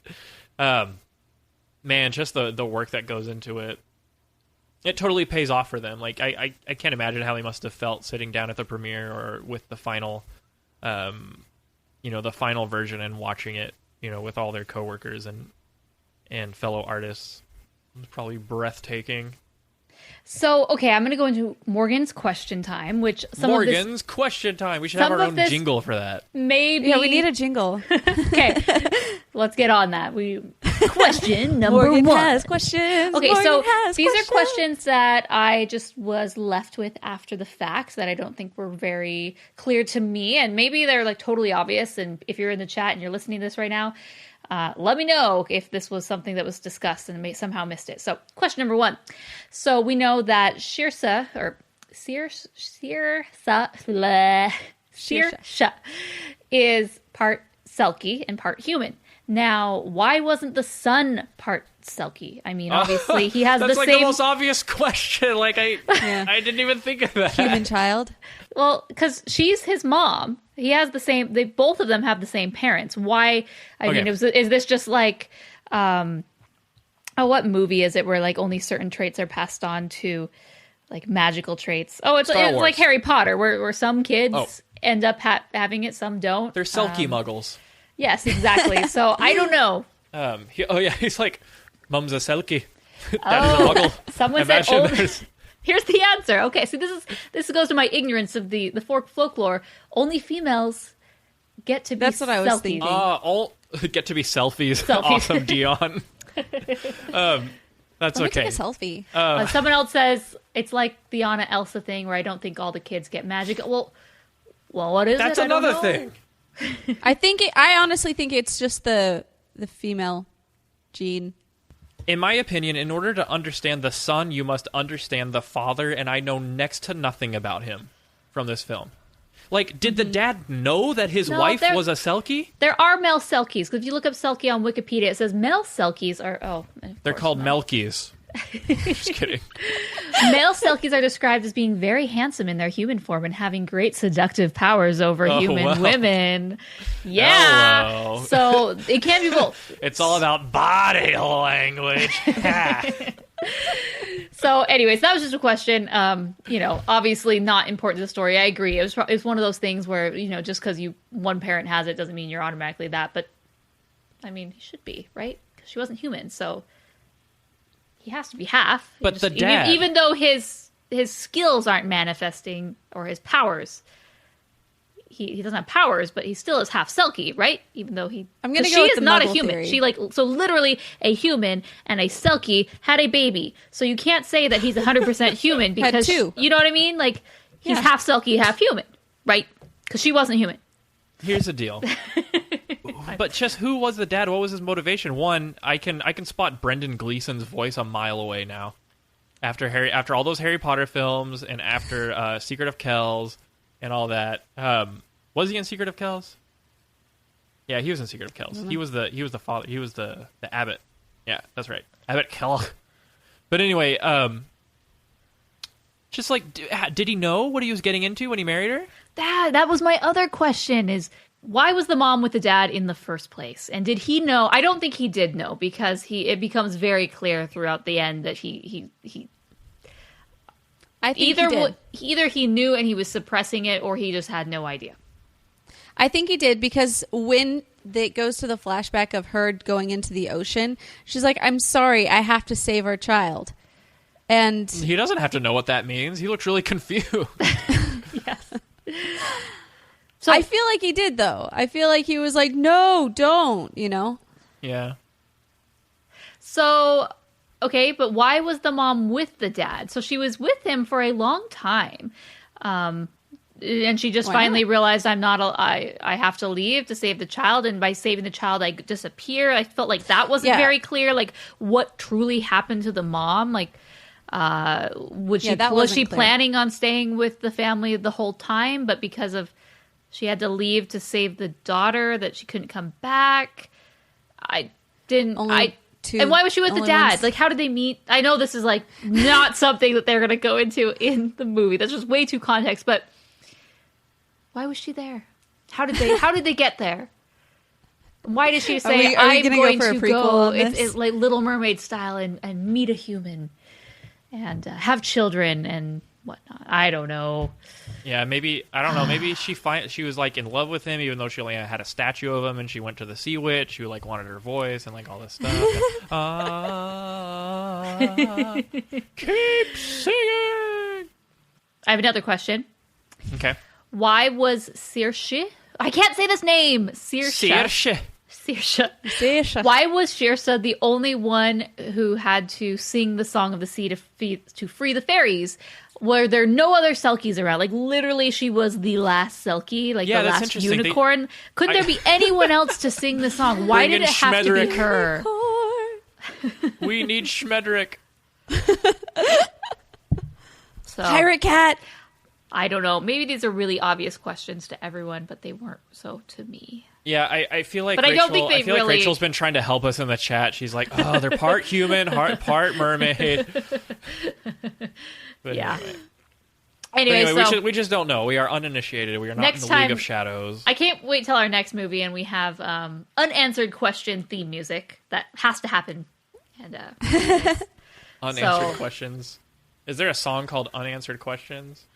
Speaker 3: man, just the work that goes into it, it totally pays off for them. Like, I can't imagine how they must have felt sitting down at the premiere or with the final the final version and watching it, with all their coworkers and fellow artists. It was probably breathtaking.
Speaker 5: So, okay, I'm going to go into Morgan's question time, which
Speaker 3: question time. We should have our own jingle for that.
Speaker 5: Maybe.
Speaker 4: Yeah, we need a jingle.
Speaker 5: Okay, let's get on that. Question number
Speaker 4: Morgan
Speaker 5: 1.
Speaker 4: Has questions.
Speaker 5: Okay,
Speaker 4: Morgan
Speaker 5: so
Speaker 4: has
Speaker 5: these
Speaker 4: questions.
Speaker 5: are questions that I just was left with after the fact that I don't think were very clear to me, and maybe they're like totally obvious. And if you're in the chat and you're listening to this right now, let me know if this was something that was discussed and somehow missed it. So, question number 1. So we know that Saoirse is part Selkie and part human. Now, why wasn't the son part Selkie? I mean, obviously he has the same.
Speaker 3: That's like the most obvious question. Like I didn't even think of that.
Speaker 4: Human child.
Speaker 5: Well, because she's his mom. He has the same. Both of them have the same parents. Why? I mean, is this just like, what movie is it where like only certain traits are passed on to, like magical traits? Oh, it's like Harry Potter, where some kids end up having it, some don't.
Speaker 3: They're Selkie muggles.
Speaker 5: Yes, exactly. So I don't know.
Speaker 3: He's like, Mum's a Selkie. Dad's a muggle.
Speaker 5: Someone said Here's the answer. Okay, so this goes to my ignorance of the folklore. Only females get to be
Speaker 4: That's what I was thinking.
Speaker 3: All get to be selfies. Awesome, Dion. That's
Speaker 4: Let me
Speaker 3: okay.
Speaker 4: take a selfie.
Speaker 5: Someone else says it's like the Anna Elsa thing where I don't think all the kids get magic. Well, what is
Speaker 3: That's
Speaker 5: it?
Speaker 3: another thing.
Speaker 4: I honestly think it's just the female gene.
Speaker 3: In my opinion, in order to understand the son, you must understand the father, and I know next to nothing about him from this film. Like, did the dad know that his wife was a Selkie?
Speaker 5: There are male Selkies. Because if you look up Selkie on Wikipedia, it says male Selkies are...
Speaker 3: They're called Melkies. Just kidding.
Speaker 5: Male Selkies are described as being very handsome in their human form and having great seductive powers over human women. Yeah.
Speaker 3: Hello.
Speaker 5: So it can be both.
Speaker 3: It's all about body language.
Speaker 5: So anyways, that was just a question. Obviously not important to the story. I agree. It was one of those things where, just because one parent has it doesn't mean you're automatically that. But, I mean, he should be, right? Because she wasn't human, so... He has to be half.
Speaker 3: But the dad...
Speaker 5: Even though his skills aren't manifesting, or his powers, he doesn't have powers, but he still is half Selkie, right? Even though
Speaker 4: I'm going to go with the
Speaker 5: she is not a
Speaker 4: Muggle
Speaker 5: human.
Speaker 4: theory.
Speaker 5: So literally a human and a Selkie had a baby. So you can't say that he's 100% human because...
Speaker 4: two.
Speaker 5: You know what I mean? Like, he's half Selkie, half human, right? Because she wasn't human.
Speaker 3: Here's the deal. But just who was the dad? What was his motivation? One, I can spot Brendan Gleeson's voice a mile away now. After all those Harry Potter films and after Secret of Kells and all that. Was he in Secret of Kells? Yeah, he was in Secret of Kells. He was the father. He was the abbot. Yeah, that's right. Abbot Kell. But anyway, just like, did he know what he was getting into when he married her?
Speaker 5: That was my other question is, why was the mom with the dad in the first place? And did he know? I don't think he did know because it becomes very clear throughout the end that he
Speaker 4: I think
Speaker 5: either he knew and he was suppressing it or he just had no idea.
Speaker 4: I think he did because when it goes to the flashback of her going into the ocean, she's like, "I'm sorry, I have to save our child." And
Speaker 3: he doesn't have to know what that means. He looks really confused.
Speaker 5: Yes.
Speaker 4: So I feel like he did, though. I feel like he was like, "No, don't,"
Speaker 3: Yeah.
Speaker 5: So, okay, but why was the mom with the dad? So she was with him for a long time. And she just finally realized I have to leave to save the child. And by saving the child, I disappear. I felt like that wasn't very clear. Like what truly happened to the mom? Like, was she planning on staying with the family the whole time? But because of she had to leave to save the daughter, that she couldn't come back. And why was she with the dad? Like, how did they meet? I know this is like not something that they're going to go into in the movie. That's just way too context. But why was she there? How did they get there? Why did she say, "I'm going to go"? It's like Little Mermaid style and meet a human and have children and whatnot. I don't know.
Speaker 3: Yeah, maybe I don't know. Maybe she was like in love with him, even though she only had a statue of him, and she went to the Sea Witch, who like wanted her voice and like all this stuff. Keep singing.
Speaker 5: I have another question.
Speaker 3: Okay.
Speaker 5: Why was Saoirse? I can't say this name. Saoirse. Why was Saoirse the only one who had to sing the Song of the Sea to free the fairies? Were there no other Selkies around? Like, literally, she was the last Selkie, like the last unicorn. Couldn't there be anyone else to sing the song? Why did it have to be her?
Speaker 3: We need Schmedrick.
Speaker 4: Pirate Cat.
Speaker 5: I don't know. Maybe these are really obvious questions to everyone, but they weren't so to me.
Speaker 3: Yeah, I feel like
Speaker 5: but
Speaker 3: Rachel,
Speaker 5: I don't think they
Speaker 3: like Rachel's been trying to help us in the chat. She's like, "Oh, they're part human, part mermaid." But
Speaker 5: yeah.
Speaker 3: Anyway,
Speaker 5: so
Speaker 3: we just don't know. We are uninitiated. We are not in the League of Shadows.
Speaker 5: I can't wait till our next movie, and we have unanswered question theme music that has to happen. And
Speaker 3: unanswered questions. Is there a song called "Unanswered Questions"?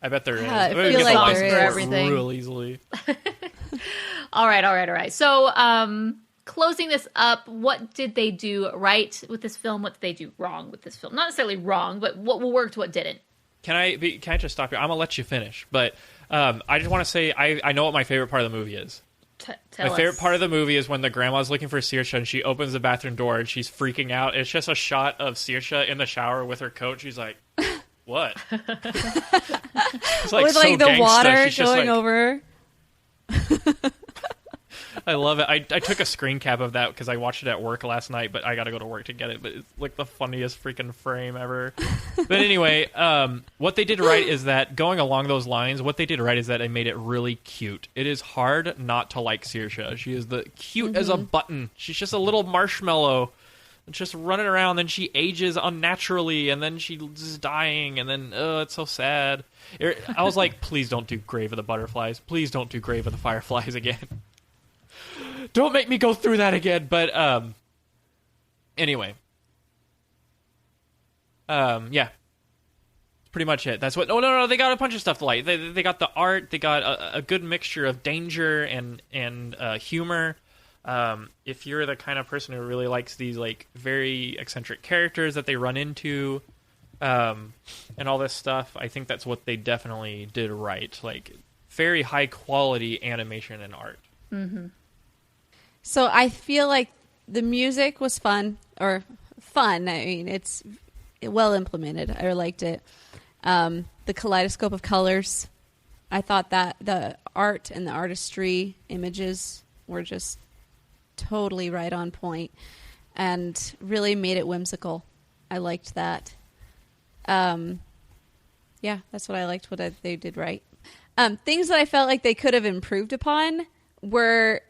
Speaker 3: I bet there is.
Speaker 4: I feel like there is
Speaker 5: for everything
Speaker 3: real easily.
Speaker 5: All right. So, closing this up, what did they do right with this film? What did they do wrong with this film? Not necessarily wrong, but what worked, what didn't?
Speaker 3: Can I just stop you? I'm gonna let you finish, but I just want to say I know what my favorite part of the movie is.
Speaker 5: Tell
Speaker 3: my favorite part of the movie is when the grandma's looking for Saoirse and she opens the bathroom door and she's freaking out. It's just a shot of Saoirse in the shower with her coat. She's like, "What?" It's like
Speaker 4: with
Speaker 3: so
Speaker 4: like the
Speaker 3: gangsta.
Speaker 4: water
Speaker 3: She's
Speaker 4: going
Speaker 3: like,
Speaker 4: over.
Speaker 3: I love it. I took a screen cap of that because I watched it at work last night, but I got to go to work to get it. But it's like the funniest freaking frame ever. But anyway, what they did right is that going along those lines, what they did right is that they made it really cute. It is hard not to like Saoirse. She is the cute as a button. She's just a little marshmallow. Just running around, then she ages unnaturally, and then she's dying, and then it's so sad. I was like, please don't do Grave of the Butterflies. Please don't do Grave of the Fireflies again. Don't make me go through that again. But anyway, yeah, pretty much it. That's what. No. They got a bunch of stuff to like. They got the art. They got a good mixture of danger and humor. If you're the kind of person who really likes these like very eccentric characters that they run into, and all this stuff, I think that's what they definitely did right. Like very high quality animation and art.
Speaker 5: Mm-hmm.
Speaker 4: So I feel like the music was fun. I mean, it's well implemented. I liked it. The kaleidoscope of colors. I thought that the art and the artistry images were just totally right on point and really made it whimsical. I liked that. Yeah, that's what I liked, what they did right. Things that I felt like they could have improved upon were...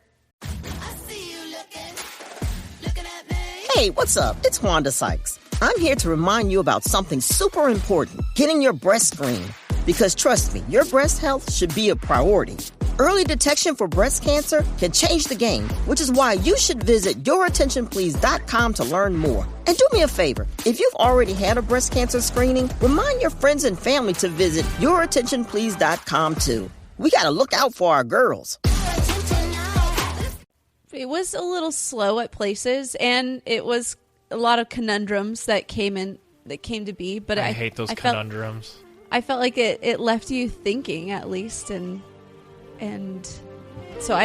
Speaker 15: Hey, what's up? It's Wanda Sykes. I'm here to remind you about something super important, getting your breast screened. Because trust me, your breast health should be a priority. Early detection for breast cancer can change the game, which is why you should visit yourattentionplease.com to learn more. And do me a favor, if you've already had a breast cancer screening, remind your friends and family to visit yourattentionplease.com too. We gotta look out for our girls.
Speaker 4: It was a little slow at places, and it was a lot of conundrums that came to be. But
Speaker 3: I hate those conundrums.
Speaker 4: I felt like it left you thinking, at least, and so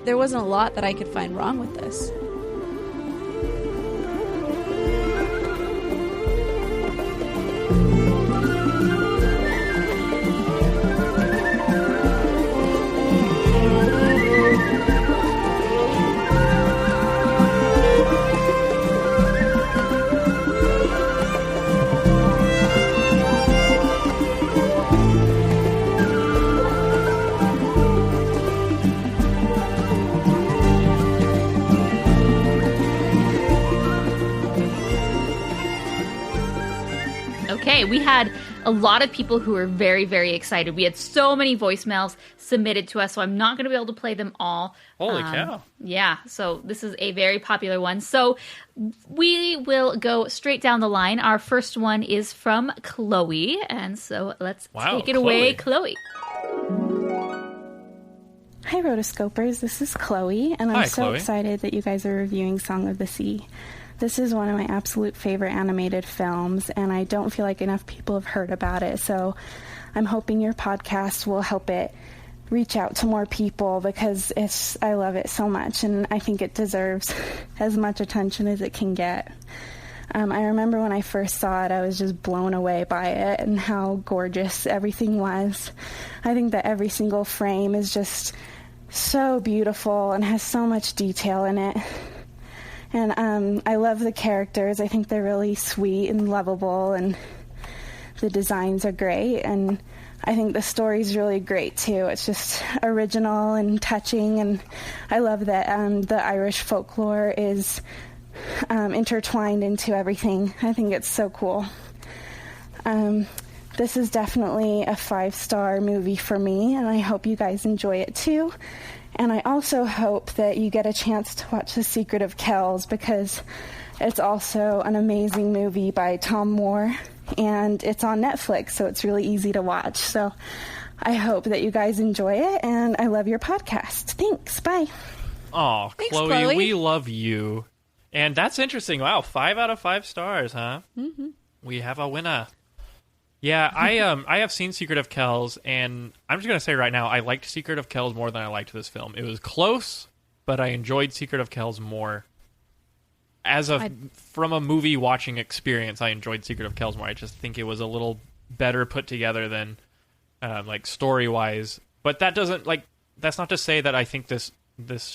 Speaker 4: there wasn't a lot that I could find wrong with this.
Speaker 5: Okay, we had a lot of people who were very, very excited. We had so many voicemails submitted to us, so I'm not going to be able to play them all.
Speaker 3: Holy cow.
Speaker 5: Yeah, so this is a very popular one. So we will go straight down the line. Our first one is from Chloe, and so let's take it away, Chloe.
Speaker 16: Hi, Rotoscopers. This is Chloe, and I'm so excited that you guys are reviewing Song of the Sea. This is one of my absolute favorite animated films, and I don't feel like enough people have heard about it, so I'm hoping your podcast will help it reach out to more people because I love it so much, and I think it deserves as much attention as it can get. I remember when I first saw it, I was just blown away by it and how gorgeous everything was. I think that every single frame is just so beautiful and has so much detail in it. And I love the characters. I think they're really sweet and lovable, and the designs are great. And I think the story's really great, too. It's just original and touching, and I love that the Irish folklore is intertwined into everything. I think it's so cool. This is definitely a 5-star movie for me, and I hope you guys enjoy it, too. And I also hope that you get a chance to watch The Secret of Kells because it's also an amazing movie by Tom Moore, and it's on Netflix, so it's really easy to watch. So I hope that you guys enjoy it, and I love your podcast. Thanks. Bye.
Speaker 3: Oh,
Speaker 4: Thanks,
Speaker 3: Chloe, we love you. And that's interesting. Wow, 5 out of 5 stars, huh?
Speaker 4: Mm-hmm.
Speaker 3: We have a winner. Yeah, I have seen Secret of Kells, and I'm just going to say right now, I liked Secret of Kells more than I liked this film. It was close, but I enjoyed Secret of Kells more. From a movie watching experience, I enjoyed Secret of Kells more. I just think it was a little better put together than like story-wise. But that's not to say that I think this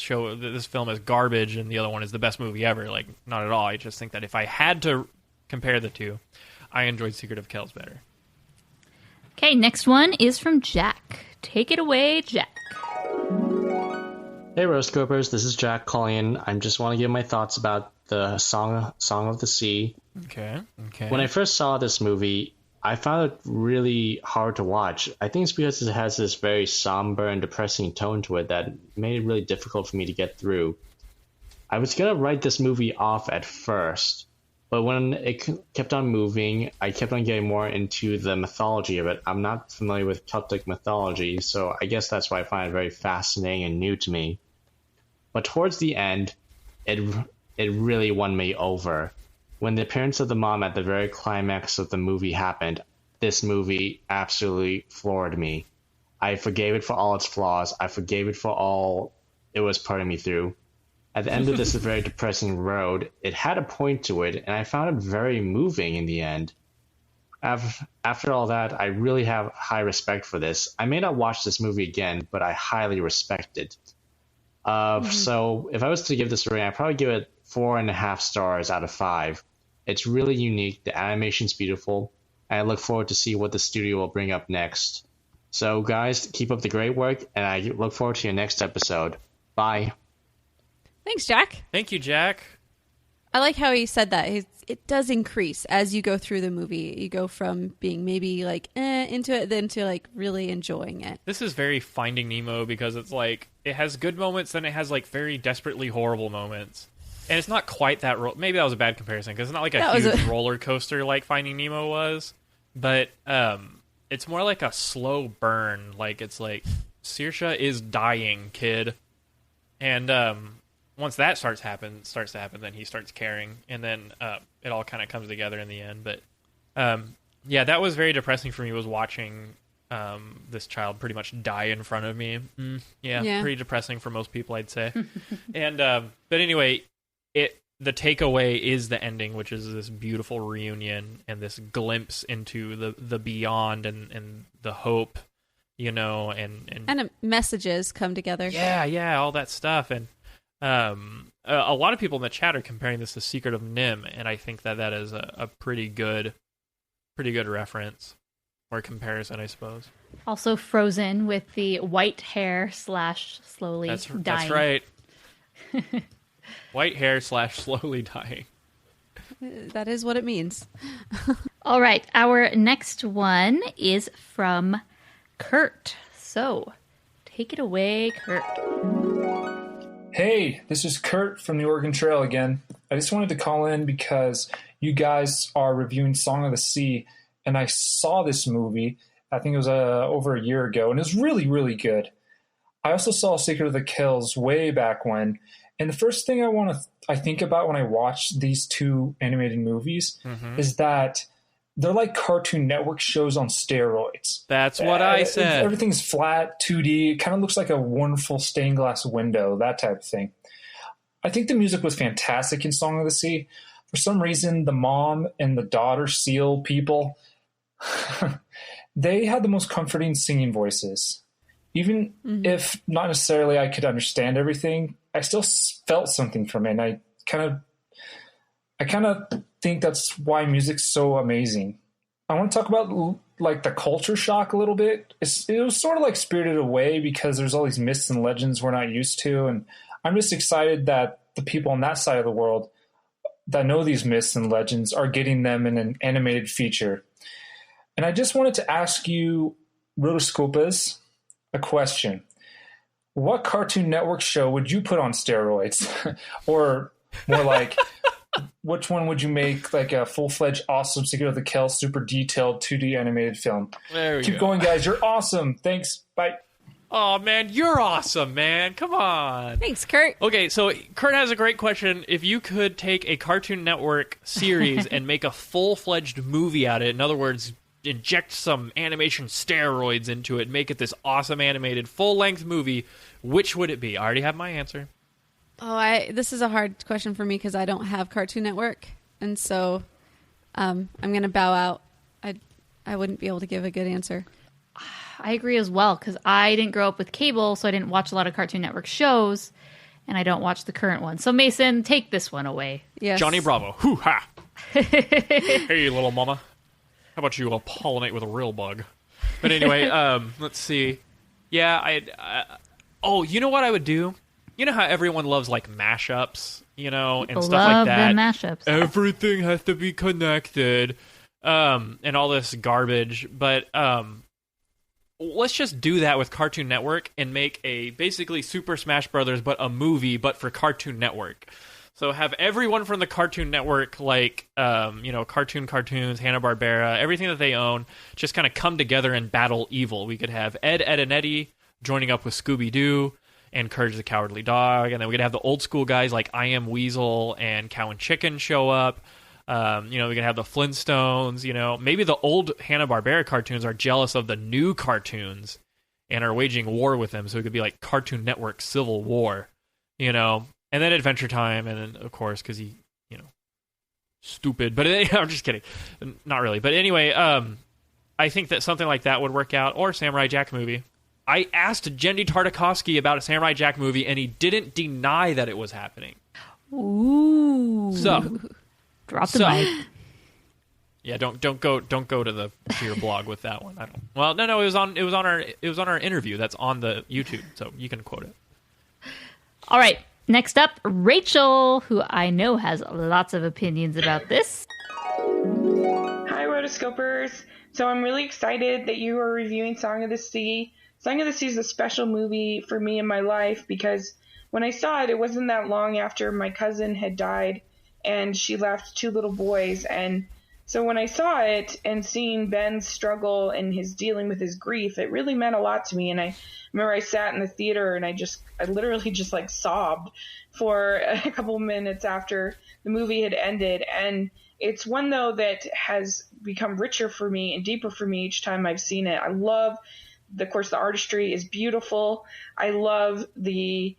Speaker 3: film is garbage and the other one is the best movie ever. Like, not at all. I just think that if I had to compare the two, I enjoyed Secret of Kells better.
Speaker 5: Okay, next one is from Jack. Take it away, Jack.
Speaker 17: Hey, Rotoscopers, this is Jack calling in. I just want to give my thoughts about the Song of the Sea.
Speaker 3: Okay.
Speaker 17: When I first saw this movie, I found it really hard to watch. I think it's because it has this very somber and depressing tone to it that made it really difficult for me to get through. I was going to write this movie off at first, but when it kept on moving, I kept on getting more into the mythology of it. I'm not familiar with Celtic mythology, so I guess that's why I find it very fascinating and new to me. But towards the end, it really won me over. When the appearance of the mom at the very climax of the movie happened, this movie absolutely floored me. I forgave it for all its flaws. I forgave it for all it was putting me through. At the end of this very depressing road, it had a point to it, and I found it very moving in the end. After all that, I really have high respect for this. I may not watch this movie again, but I highly respect it. So if I was to give this a rating, I'd probably give it 4.5 stars out of 5. It's really unique. The animation's beautiful. And I look forward to see what the studio will bring up next. So guys, keep up the great work, and I look forward to your next episode. Bye.
Speaker 4: Thanks, Jack.
Speaker 3: Thank you, Jack.
Speaker 4: I like how he said that. It does increase as you go through the movie. You go from being maybe like into it, then to like really enjoying it.
Speaker 3: This is very Finding Nemo because it's like it has good moments, then it has like very desperately horrible moments, and it's not quite that. Maybe that was a bad comparison because it's not like a huge roller coaster like Finding Nemo was, but it's more like a slow burn. Like it's like Saoirse is dying, kid, and once that starts to happen, then he starts caring, and then it all kind of comes together in the end. But yeah, that was very depressing for me. Was watching this child pretty much die in front of me. Yeah, pretty depressing for most people, I'd say. And but anyway, the takeaway is the ending, which is this beautiful reunion and this glimpse into the beyond and the hope, and
Speaker 4: messages come together.
Speaker 3: Yeah, all that stuff. And a lot of people in the chat are comparing this to Secret of Nim, and I think that is a pretty good reference or comparison, I suppose.
Speaker 5: Also Frozen with the white hair / slowly dying.
Speaker 3: That's right. White hair / slowly dying.
Speaker 4: That is what it means.
Speaker 5: All right, our next one is from Kurt. So, take it away, Kurt.
Speaker 18: Hey, this is Kurt from the Oregon Trail again. I just wanted to call in because you guys are reviewing Song of the Sea, and I saw this movie, I think it was over a year ago, and it was really, really good. I also saw Secret of the Kells way back when, and the first thing I think about when I watch these two animated movies is that they're like Cartoon Network shows on steroids.
Speaker 3: That's what I said.
Speaker 18: Everything's flat, 2D. It kind of looks like a wonderful stained glass window, that type of thing. I think the music was fantastic in Song of the Sea. For some reason, the mom and the daughter seal people, they had the most comforting singing voices. Even if not necessarily I could understand everything, I still felt something from it. And I kind of think that's why music's so amazing. I want to talk about like the culture shock a little bit. It was sort of like Spirited Away because there's all these myths and legends we're not used to, and I'm just excited that the people on that side of the world that know these myths and legends are getting them in an animated feature. And I just wanted to ask you, Rotoscopers, a question. What Cartoon Network show would you put on steroids? Or more like, which one would you make like a full-fledged awesome Secret of the Kells super detailed 2D animated film?
Speaker 3: There we
Speaker 18: Keep
Speaker 3: go.
Speaker 18: going, guys. You're awesome. Thanks. Bye.
Speaker 3: Oh, man, you're awesome, man. Come on.
Speaker 4: Thanks, Kurt.
Speaker 3: Okay, so Kurt has a great question. If you could take a Cartoon Network series and make a full-fledged movie out of it, in other words, inject some animation steroids into it, make it this awesome animated full-length movie, which would it be? I already have my answer.
Speaker 4: Oh, this is a hard question for me because I don't have Cartoon Network, and so I'm going to bow out. I wouldn't be able to give a good answer.
Speaker 5: I agree as well, because I didn't grow up with cable, so I didn't watch a lot of Cartoon Network shows, and I don't watch the current one. So, Mason, take this one away.
Speaker 4: Yes.
Speaker 3: Johnny Bravo. Hoo-ha. Hey, little mama. How about you pollinate with a real bug? But anyway, let's see. Yeah, oh, you know what I would do? You know how everyone loves, like, mashups, and stuff like that?
Speaker 5: Love mashups.
Speaker 3: Everything has to be connected, and all this garbage. But, let's just do that with Cartoon Network and make a basically Super Smash Brothers, but a movie, but for Cartoon Network. So have everyone from the Cartoon Network, like, Cartoons, Hanna-Barbera, everything that they own, just kind of come together and battle evil. We could have Ed, and Eddie joining up with Scooby-Doo and Courage the Cowardly Dog, and then we could have the old school guys like I Am Weasel and Cow and Chicken show up. We can have the Flintstones, maybe the old Hanna-Barbera cartoons are jealous of the new cartoons and are waging war with them. So it could be like Cartoon Network Civil War, and then Adventure Time. And then, of course, because he, stupid, but I'm just kidding. Not really. But anyway, I think that something like that would work out, or Samurai Jack movie. I asked Jendy Tartakovsky about a Samurai Jack movie and he didn't deny that it was happening.
Speaker 5: Ooh.
Speaker 3: So,
Speaker 5: drop the mic.
Speaker 3: Yeah, don't go to your blog with that one. Well, no, it was on our interview that's on the YouTube, so you can quote it.
Speaker 5: All right, next up, Rachel, who I know has lots of opinions about this.
Speaker 19: Hi, Rotoscopers. So I'm really excited that you are reviewing Song of the Sea. Song of the Sea is a special movie for me in my life because when I saw it, it wasn't that long after my cousin had died. And she left 2 little boys. And so when I saw it and seeing Ben's struggle and his dealing with his grief, it really meant a lot to me. And I remember I sat in the theater and I literally just like sobbed for a couple of minutes after the movie had ended. And it's one, though, that has become richer for me and deeper for me each time I've seen it. I love, of course, the artistry is beautiful. I love the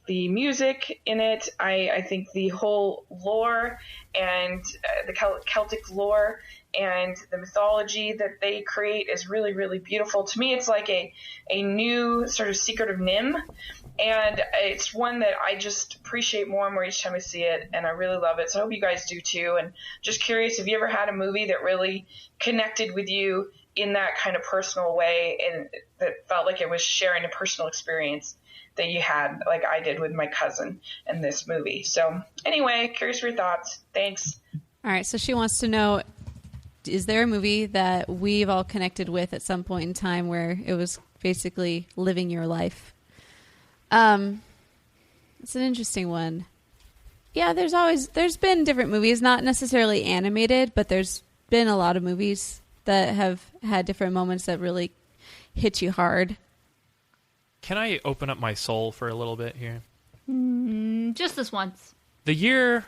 Speaker 19: music in it. I think the whole lore and the Celtic lore and the mythology that they create is really, really beautiful. To me, it's like a new sort of Secret of Nim, and it's one that I just appreciate more and more each time I see it, and I really love it. So I hope you guys do too. And just curious, have you ever had a movie that really connected with you in that kind of personal way and that felt like it was sharing a personal experience that you had, like I did with my cousin in this movie? So anyway, curious for your thoughts. Thanks.
Speaker 4: All right, so she wants to know, is there a movie that we've all connected with at some point in time where it was basically living your life? It's an interesting one. Yeah, there's been different movies, not necessarily animated, but there's been a lot of movies that have had different moments that really hit you hard.
Speaker 3: Can I open up my soul for a little bit here?
Speaker 5: Just this once.
Speaker 3: The year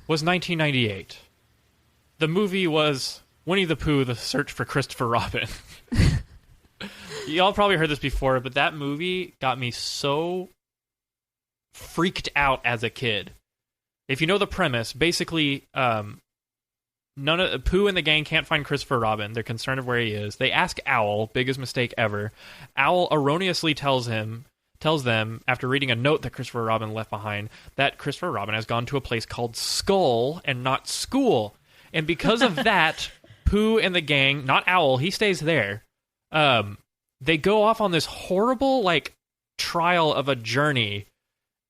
Speaker 3: was 1998. The movie was Winnie the Pooh, The Search for Christopher Robin. Y'all probably heard this before, but that movie got me so freaked out as a kid. If you know the premise, basically, Pooh and the gang can't find Christopher Robin. They're concerned of where he is. They ask Owl, biggest mistake ever. Owl erroneously tells them, after reading a note that Christopher Robin left behind, that Christopher Robin has gone to a place called Skull and not school. And because of that, Pooh and the gang, not Owl, he stays there. They go off on this horrible, trial of a journey.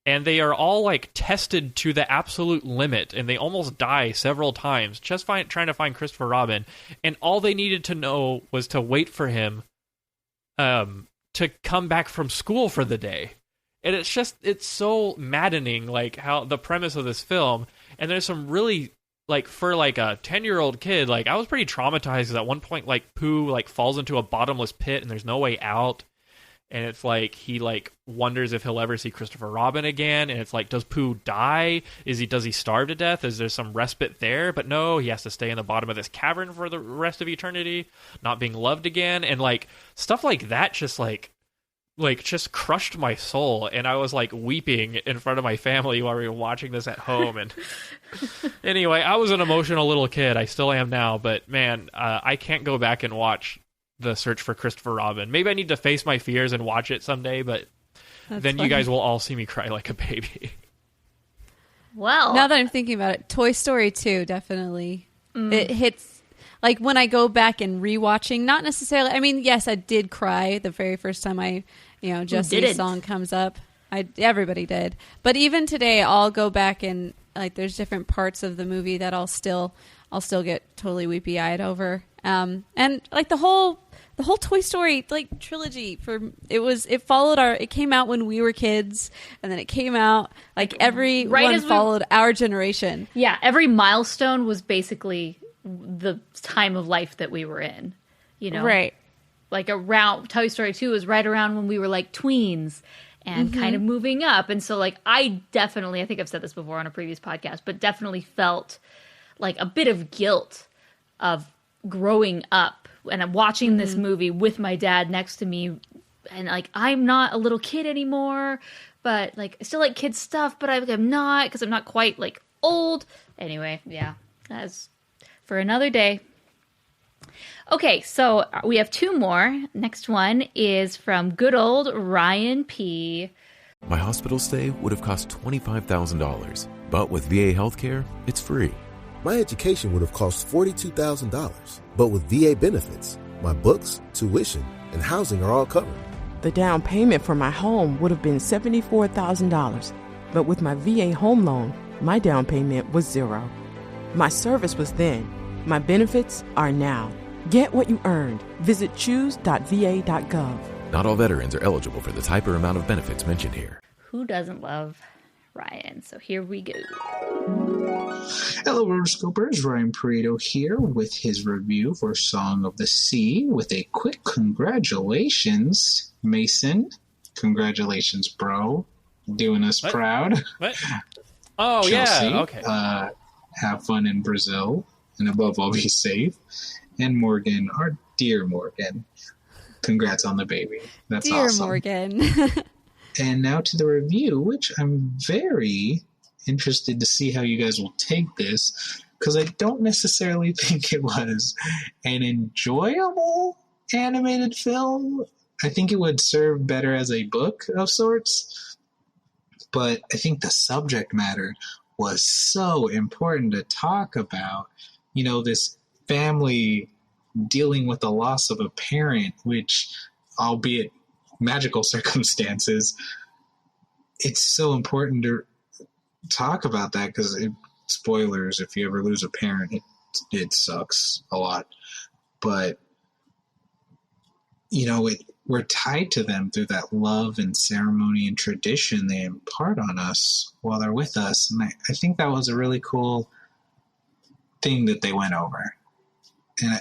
Speaker 3: And they are all, tested to the absolute limit, and they almost die several times just trying to find Christopher Robin. And all they needed to know was to wait for him to come back from school for the day. And it's so maddening, how the premise of this film. And there's some really, for a 10-year-old kid, I was pretty traumatized because at one point, Pooh, falls into a bottomless pit and there's no way out. and it's like he like wonders if he'll ever see Christopher Robin again, and it's like, does Pooh die? Does he starve to death? Is there some respite there? But no, he has to stay in the bottom of this cavern for the rest of eternity, not being loved again, and like stuff like that just just crushed my soul, and I was like weeping in front of my family while we were watching this at home. And anyway, I was an emotional little kid. I still am now, but man, I can't go back and watch The Search for Christopher Robin. Maybe I need to face my fears and watch it someday, but then funny. You guys will all see me cry like a baby.
Speaker 5: Well,
Speaker 4: now that I'm thinking about it, Toy Story 2 definitely it hits. Like when I go back and rewatching, not necessarily. I mean, yes, I did cry the very first time Jesse's song comes up. Everybody did, but even today, I'll go back and like there's different parts of the movie that I'll still get totally weepy eyed over. And like the whole Toy Story like trilogy it followed it came out when we were kids, and then it came out like everyone followed our generation.
Speaker 5: Yeah, every milestone was basically the time of life that we were in,
Speaker 4: right?
Speaker 5: Like around Toy Story 2 was right around when we were like tweens and kind of moving up, and so like I think I've said this before on a previous podcast, but definitely felt like a bit of guilt of growing up and I'm watching this movie with my dad next to me, and like I'm not a little kid anymore, but like I still like kid stuff, but I'm not, because I'm not quite like old. Anyway, yeah, that's for another day. Okay, so we have two more. Next one is from good old Ryan P.
Speaker 20: My hospital stay would have cost $25,000, but with VA healthcare, it's free.
Speaker 21: My education would have cost $42,000, but with VA benefits, my books, tuition, and housing are all covered.
Speaker 22: The down payment for my home would have been $74,000, but with my VA home loan, my down payment was $0. My service was then. My benefits are now. Get what you earned. Visit choose.va.gov.
Speaker 20: Not all veterans are eligible for the type or amount of benefits mentioned here.
Speaker 5: Who doesn't love Ryan? So here we go.
Speaker 23: Hello, Rotoscopers. Ryan Pareto here with his review for Song of the Sea with a quick congratulations, Mason. Congratulations, bro. Doing us proud.
Speaker 3: What? Oh,
Speaker 23: Chelsea,
Speaker 3: yeah. Okay.
Speaker 23: Have fun in Brazil, and above all, be safe. And Morgan, our dear Morgan, congrats on the baby. That's
Speaker 4: dear
Speaker 23: awesome.
Speaker 4: Morgan.
Speaker 23: And now to the review, which I'm very interested to see how you guys will take this, because I don't necessarily think it was an enjoyable animated film. I think it would serve better as a book of sorts, but I think the subject matter was so important to talk about. This family dealing with the loss of a parent, which, albeit magical circumstances, it's so important to talk about that, because spoilers, if you ever lose a parent, it sucks a lot. But we're tied to them through that love and ceremony and tradition they impart on us while they're with us. And I think that was a really cool thing that they went over. And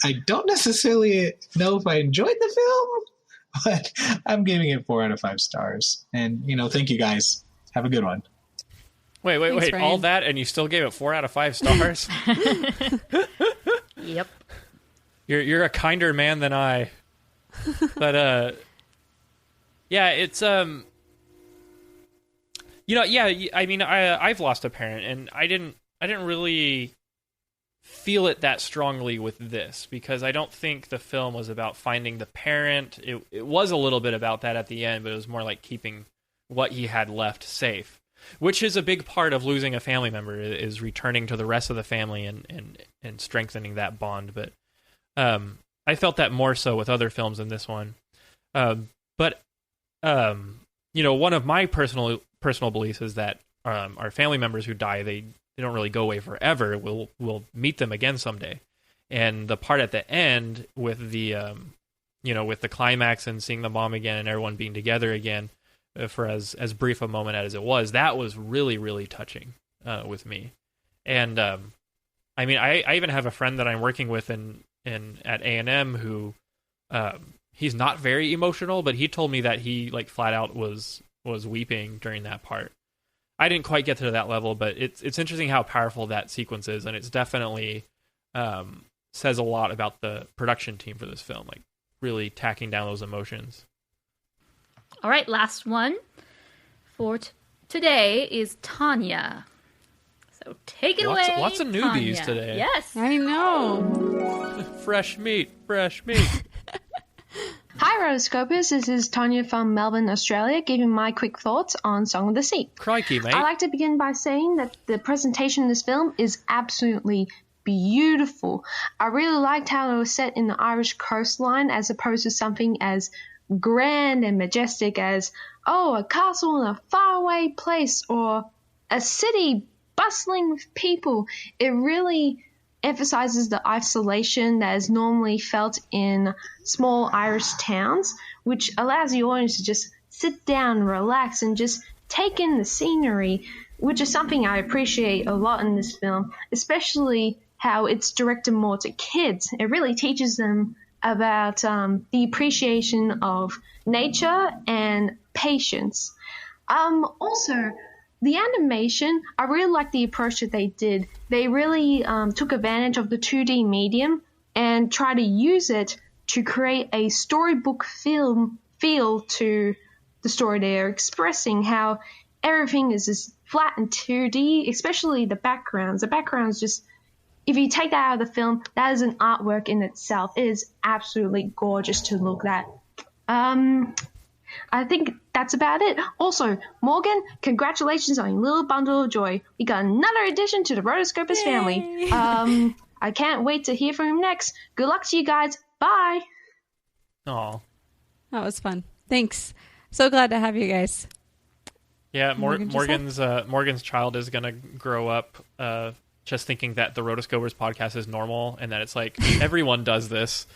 Speaker 23: I don't necessarily know if I enjoyed the film, but I'm giving it 4 out of 5 stars. And, thank you guys. Have a good one.
Speaker 3: Wait. Thanks, all that, and you still gave it 4 out of 5 stars?
Speaker 5: Yep.
Speaker 3: You're a kinder man than I. But, yeah, it's, I mean, I've lost a parent, and I didn't really feel it that strongly with this, because I don't think the film was about finding the parent. It was a little bit about that at the end, but it was more like keeping what he had left safe, which is a big part of losing a family member, is returning to the rest of the family and strengthening that bond. But I felt that more so with other films than this one. But one of my personal beliefs is that our family members who die, they don't really go away forever. We'll meet them again someday. And the part at the end with the with the climax and seeing the mom again and everyone being together again for as brief a moment as it was, that was really, really touching with me. And I mean, I even have a friend that I'm working with in at A&M who he's not very emotional, but he told me that he like flat out was weeping during that part. I didn't quite get to that level, but it's interesting how powerful that sequence is, and it's definitely says a lot about the production team for this film, like really tacking down those emotions.
Speaker 5: All right, last one for today is Tanya. So take it away.
Speaker 3: Lots of newbies
Speaker 5: Tanya.
Speaker 3: today.
Speaker 5: Yes,
Speaker 4: I know.
Speaker 3: Fresh meat.
Speaker 1: Hi, Rotoscopers. This is Tanya from Melbourne, Australia, giving my quick thoughts on Song of the Sea.
Speaker 3: Crikey, mate.
Speaker 1: I'd like to begin by saying that the presentation in this film is absolutely beautiful. I really liked how it was set in the Irish coastline as opposed to something as grand and majestic as, a castle in a faraway place or a city bustling with people. It really emphasizes the isolation that is normally felt in small Irish towns, which allows the audience to just sit down, relax, and just take in the scenery, which is something I appreciate a lot in this film, especially how it's directed more to kids. It really teaches them about the appreciation of nature and patience. Also, the animation, I really like the approach that they did. They really took advantage of the 2D medium and tried to use it to create a storybook feel to the story they're expressing, how everything is just flat and 2D, especially the backgrounds. The backgrounds just, if you take that out of the film, that is an artwork in itself. It is absolutely gorgeous to look at. I think that's about it. Also, Morgan, congratulations on your little bundle of joy. We got another addition to the Rotoscopers family. I can't wait to hear from him next. Good luck to you guys. Bye.
Speaker 3: Aw.
Speaker 4: That was fun. Thanks. So glad to have you guys.
Speaker 3: Yeah, Morgan's child is going to grow up just thinking that the Rotoscopers podcast is normal and that it's like everyone does this.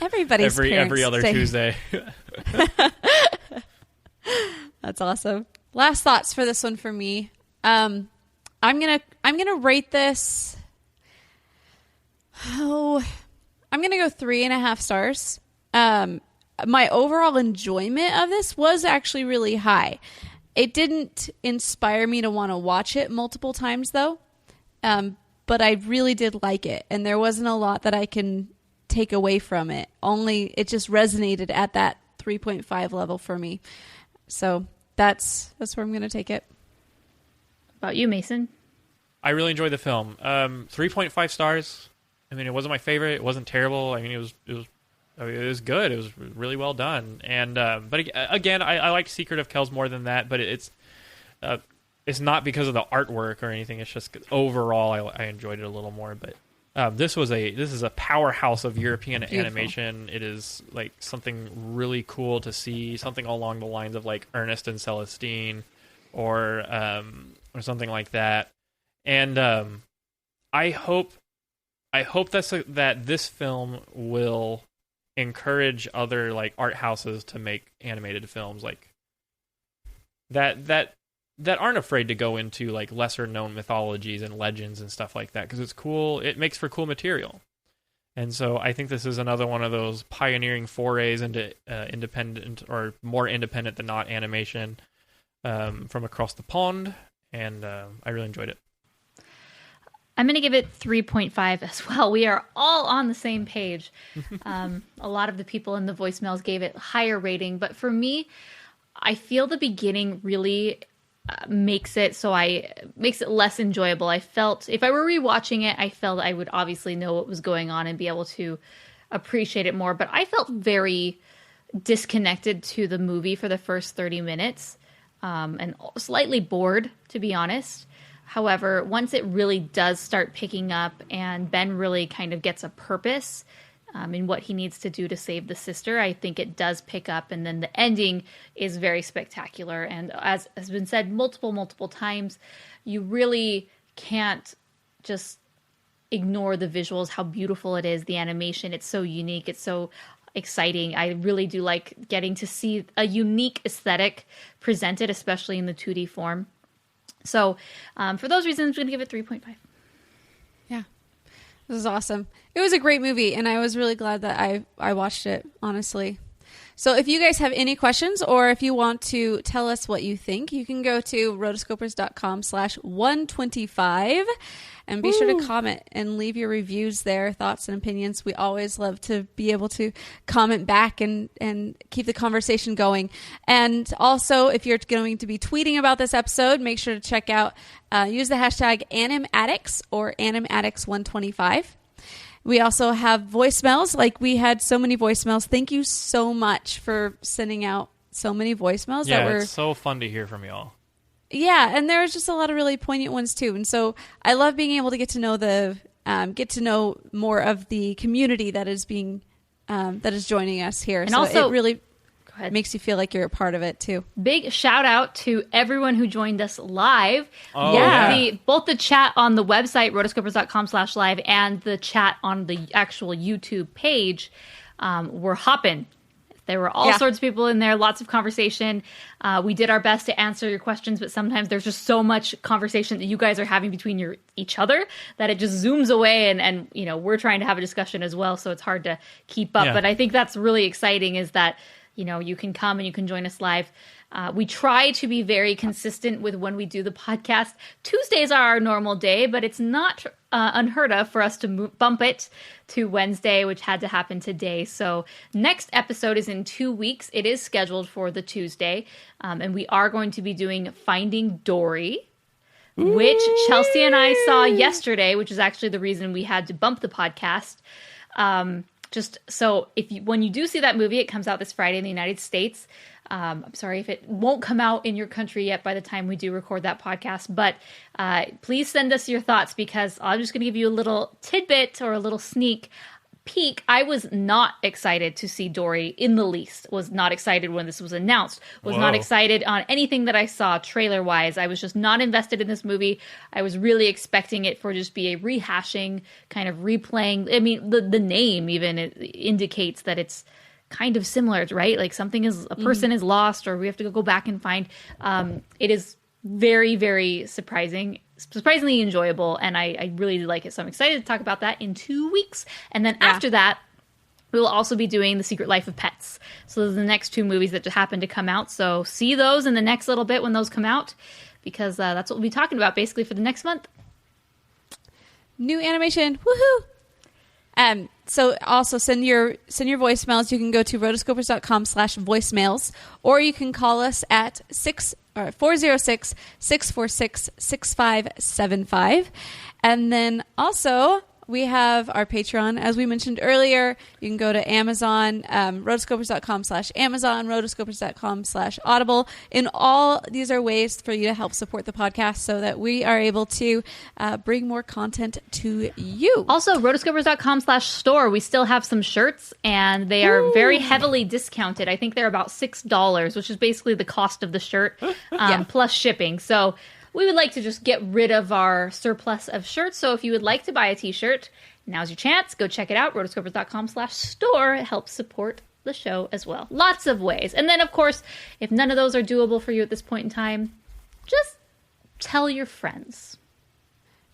Speaker 4: Everybody's
Speaker 3: every other Tuesday.
Speaker 4: That's awesome. Last thoughts for this one for me. I'm gonna rate this. I'm gonna go 3.5 stars. My overall enjoyment of this was actually really high. It didn't inspire me to want to watch it multiple times though. But I really did like it, and there wasn't a lot that I can take away from it. Only it just resonated at that 3.5 level for me. So that's where I'm going to take it.
Speaker 5: About you, Mason?
Speaker 3: I really enjoyed the film. 3.5 stars. I mean, it wasn't my favorite. It wasn't terrible. I mean, it was good. It was really well done. And but again, I like Secret of Kells more than that. But it's not because of the artwork or anything. It's just overall I enjoyed it a little more. But this is a powerhouse of European
Speaker 4: Beautiful.
Speaker 3: Animation. It is like something really cool to see. Something along the lines of like Ernest and Celestine, or something like that. And I hope that this film will encourage other like art houses to make animated films like that aren't afraid to go into like lesser known mythologies and legends and stuff like that, because it's cool. It makes for cool material. And so I think this is another one of those pioneering forays into independent, or more independent than not, animation from across the pond. And I really enjoyed it.
Speaker 5: I'm going to give it 3.5 as well. We are all on the same page. A lot of the people in the voicemails gave it higher rating, but for me, I feel the beginning really makes it less enjoyable. I felt if I were rewatching it, I felt I would obviously know what was going on and be able to appreciate it more. But I felt very disconnected to the movie for the first 30 minutes and slightly bored, to be honest. However, once it really does start picking up and Ben really kind of gets a purpose in what he needs to do to save the sister, I think it does pick up. And then the ending is very spectacular. And as has been said multiple times, you really can't just ignore the visuals, how beautiful it is, the animation. It's so unique. It's so exciting. I really do like getting to see a unique aesthetic presented, especially in the 2D form. So for those reasons, I'm going to give it 3.5.
Speaker 4: Yeah, this is awesome. It was a great movie, and I was really glad that I watched it, honestly. So if you guys have any questions or if you want to tell us what you think, you can go to rotoscopers.com/125 and be sure to comment and leave your reviews there, thoughts and opinions. We always love to be able to comment back and keep the conversation going. And also, if you're going to be tweeting about this episode, make sure to check out, use the hashtag AnimAddicts or AnimAddicts125. We also have voicemails. Like, we had so many voicemails. Thank you so much for sending out so many voicemails.
Speaker 3: Yeah, it's so fun to hear from y'all. Yeah,
Speaker 4: and there's just a lot of really poignant ones too. And so I love being able to get to know more of the community that is joining us here.
Speaker 5: And
Speaker 4: so
Speaker 5: also,
Speaker 4: it really makes you feel like you're a part of it too.
Speaker 5: Big shout out to everyone who joined us live.
Speaker 3: Oh, yeah.
Speaker 5: Both the chat on the website, rotoscopers.com/live, and the chat on the actual YouTube page were hopping. There were all sorts of people in there, lots of conversation. We did our best to answer your questions, but sometimes there's just so much conversation that you guys are having between each other that it just zooms away, and we're trying to have a discussion as well, so it's hard to keep up. Yeah. But I think that's really exciting, is that you can come and you can join us live. We try to be very consistent with when we do the podcast. Tuesdays are our normal day, but it's not unheard of for us to bump it to Wednesday, which had to happen today. So next episode is in 2 weeks. It is scheduled for the Tuesday, and we are going to be doing Finding Dory, which Chelsea and I saw yesterday, which is actually the reason we had to bump the podcast. Just so when you do see that movie, it comes out this Friday in the United States. I'm sorry if it won't come out in your country yet by the time we do record that podcast, but please send us your thoughts, because I'm just going to give you a little tidbit or a little sneak peek. I was not excited to see Dory in the least. Was not excited when this was announced. Was not excited on anything that I saw trailer wise. I was just not invested in this movie. I was really expecting it for just be a rehashing, kind of replaying. I mean, the name even indicates that it's kind of similar, right? Like a person is lost, or we have to go back and find. It is very, very surprisingly enjoyable, and I really like it. So I'm excited to talk about that in 2 weeks. And then after that, we will also be doing The Secret Life of Pets. So those are the next 2 movies that just happen to come out. So see those in the next little bit when those come out, because that's what we'll be talking about basically for the next month.
Speaker 4: New animation. Woohoo! So also send your voicemails. You can go to rotoscopers.com/voicemails, or you can call us at 406-646-6575. And then also we have our Patreon. As we mentioned earlier, you can go to Amazon, rotoscopers.com/Amazon, rotoscopers.com/Audible. And all these are ways for you to help support the podcast so that we are able to bring more content to you.
Speaker 5: Also, rotoscopers.com/store. We still have some shirts, and they are very heavily discounted. I think they're about $6, which is basically the cost of the shirt, plus shipping. So we would like to just get rid of our surplus of shirts. So if you would like to buy a t-shirt, now's your chance. Go check it out, rotoscopers.com/store. It helps support the show as well. Lots of ways. And then, of course, if none of those are doable for you at this point in time, just tell your friends.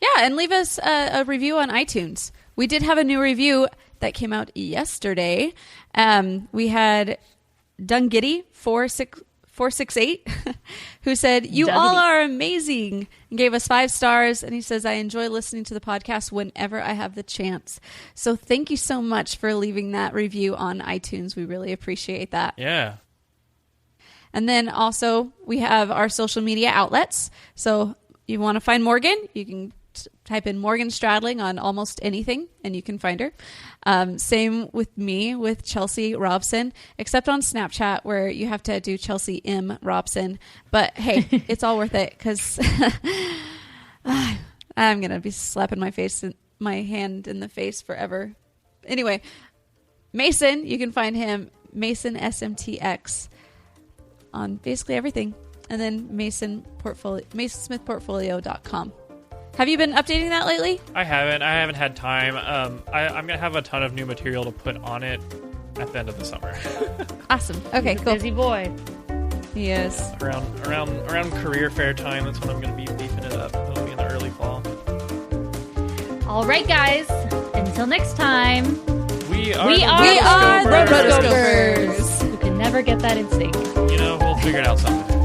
Speaker 4: Yeah, and leave us a review on iTunes. We did have a new review that came out yesterday. We had Dungitty 468 who said, "You all are amazing," and gave us 5 stars. And he says, "I enjoy listening to the podcast whenever I have the chance." So thank you so much for leaving that review on iTunes. We really appreciate that.
Speaker 3: Yeah.
Speaker 4: And then also we have our social media outlets. So you want to find Morgan, you can type in Morgan Stradling on almost anything and you can find her. Same with me, with Chelsea Robson, except on Snapchat where you have to do Chelsea M. Robson. But hey, it's all worth it, because I'm going to be slapping my hand in the face forever. Anyway, Mason, you can find him, Mason SMTX, on basically everything. And then MasonSmithPortfolio.com. Have you been updating that lately?
Speaker 3: I haven't had time. I'm going to have a ton of new material to put on it at the end of the summer.
Speaker 4: Awesome. Okay, cool.
Speaker 5: Busy boy.
Speaker 4: He is.
Speaker 3: Around career fair time, that's when I'm going to be beefing it up. It'll be in the early fall.
Speaker 5: All right, guys. Until next time.
Speaker 3: We are
Speaker 4: the Rotoscopers.
Speaker 5: never get that in sync.
Speaker 3: We'll figure it out someday.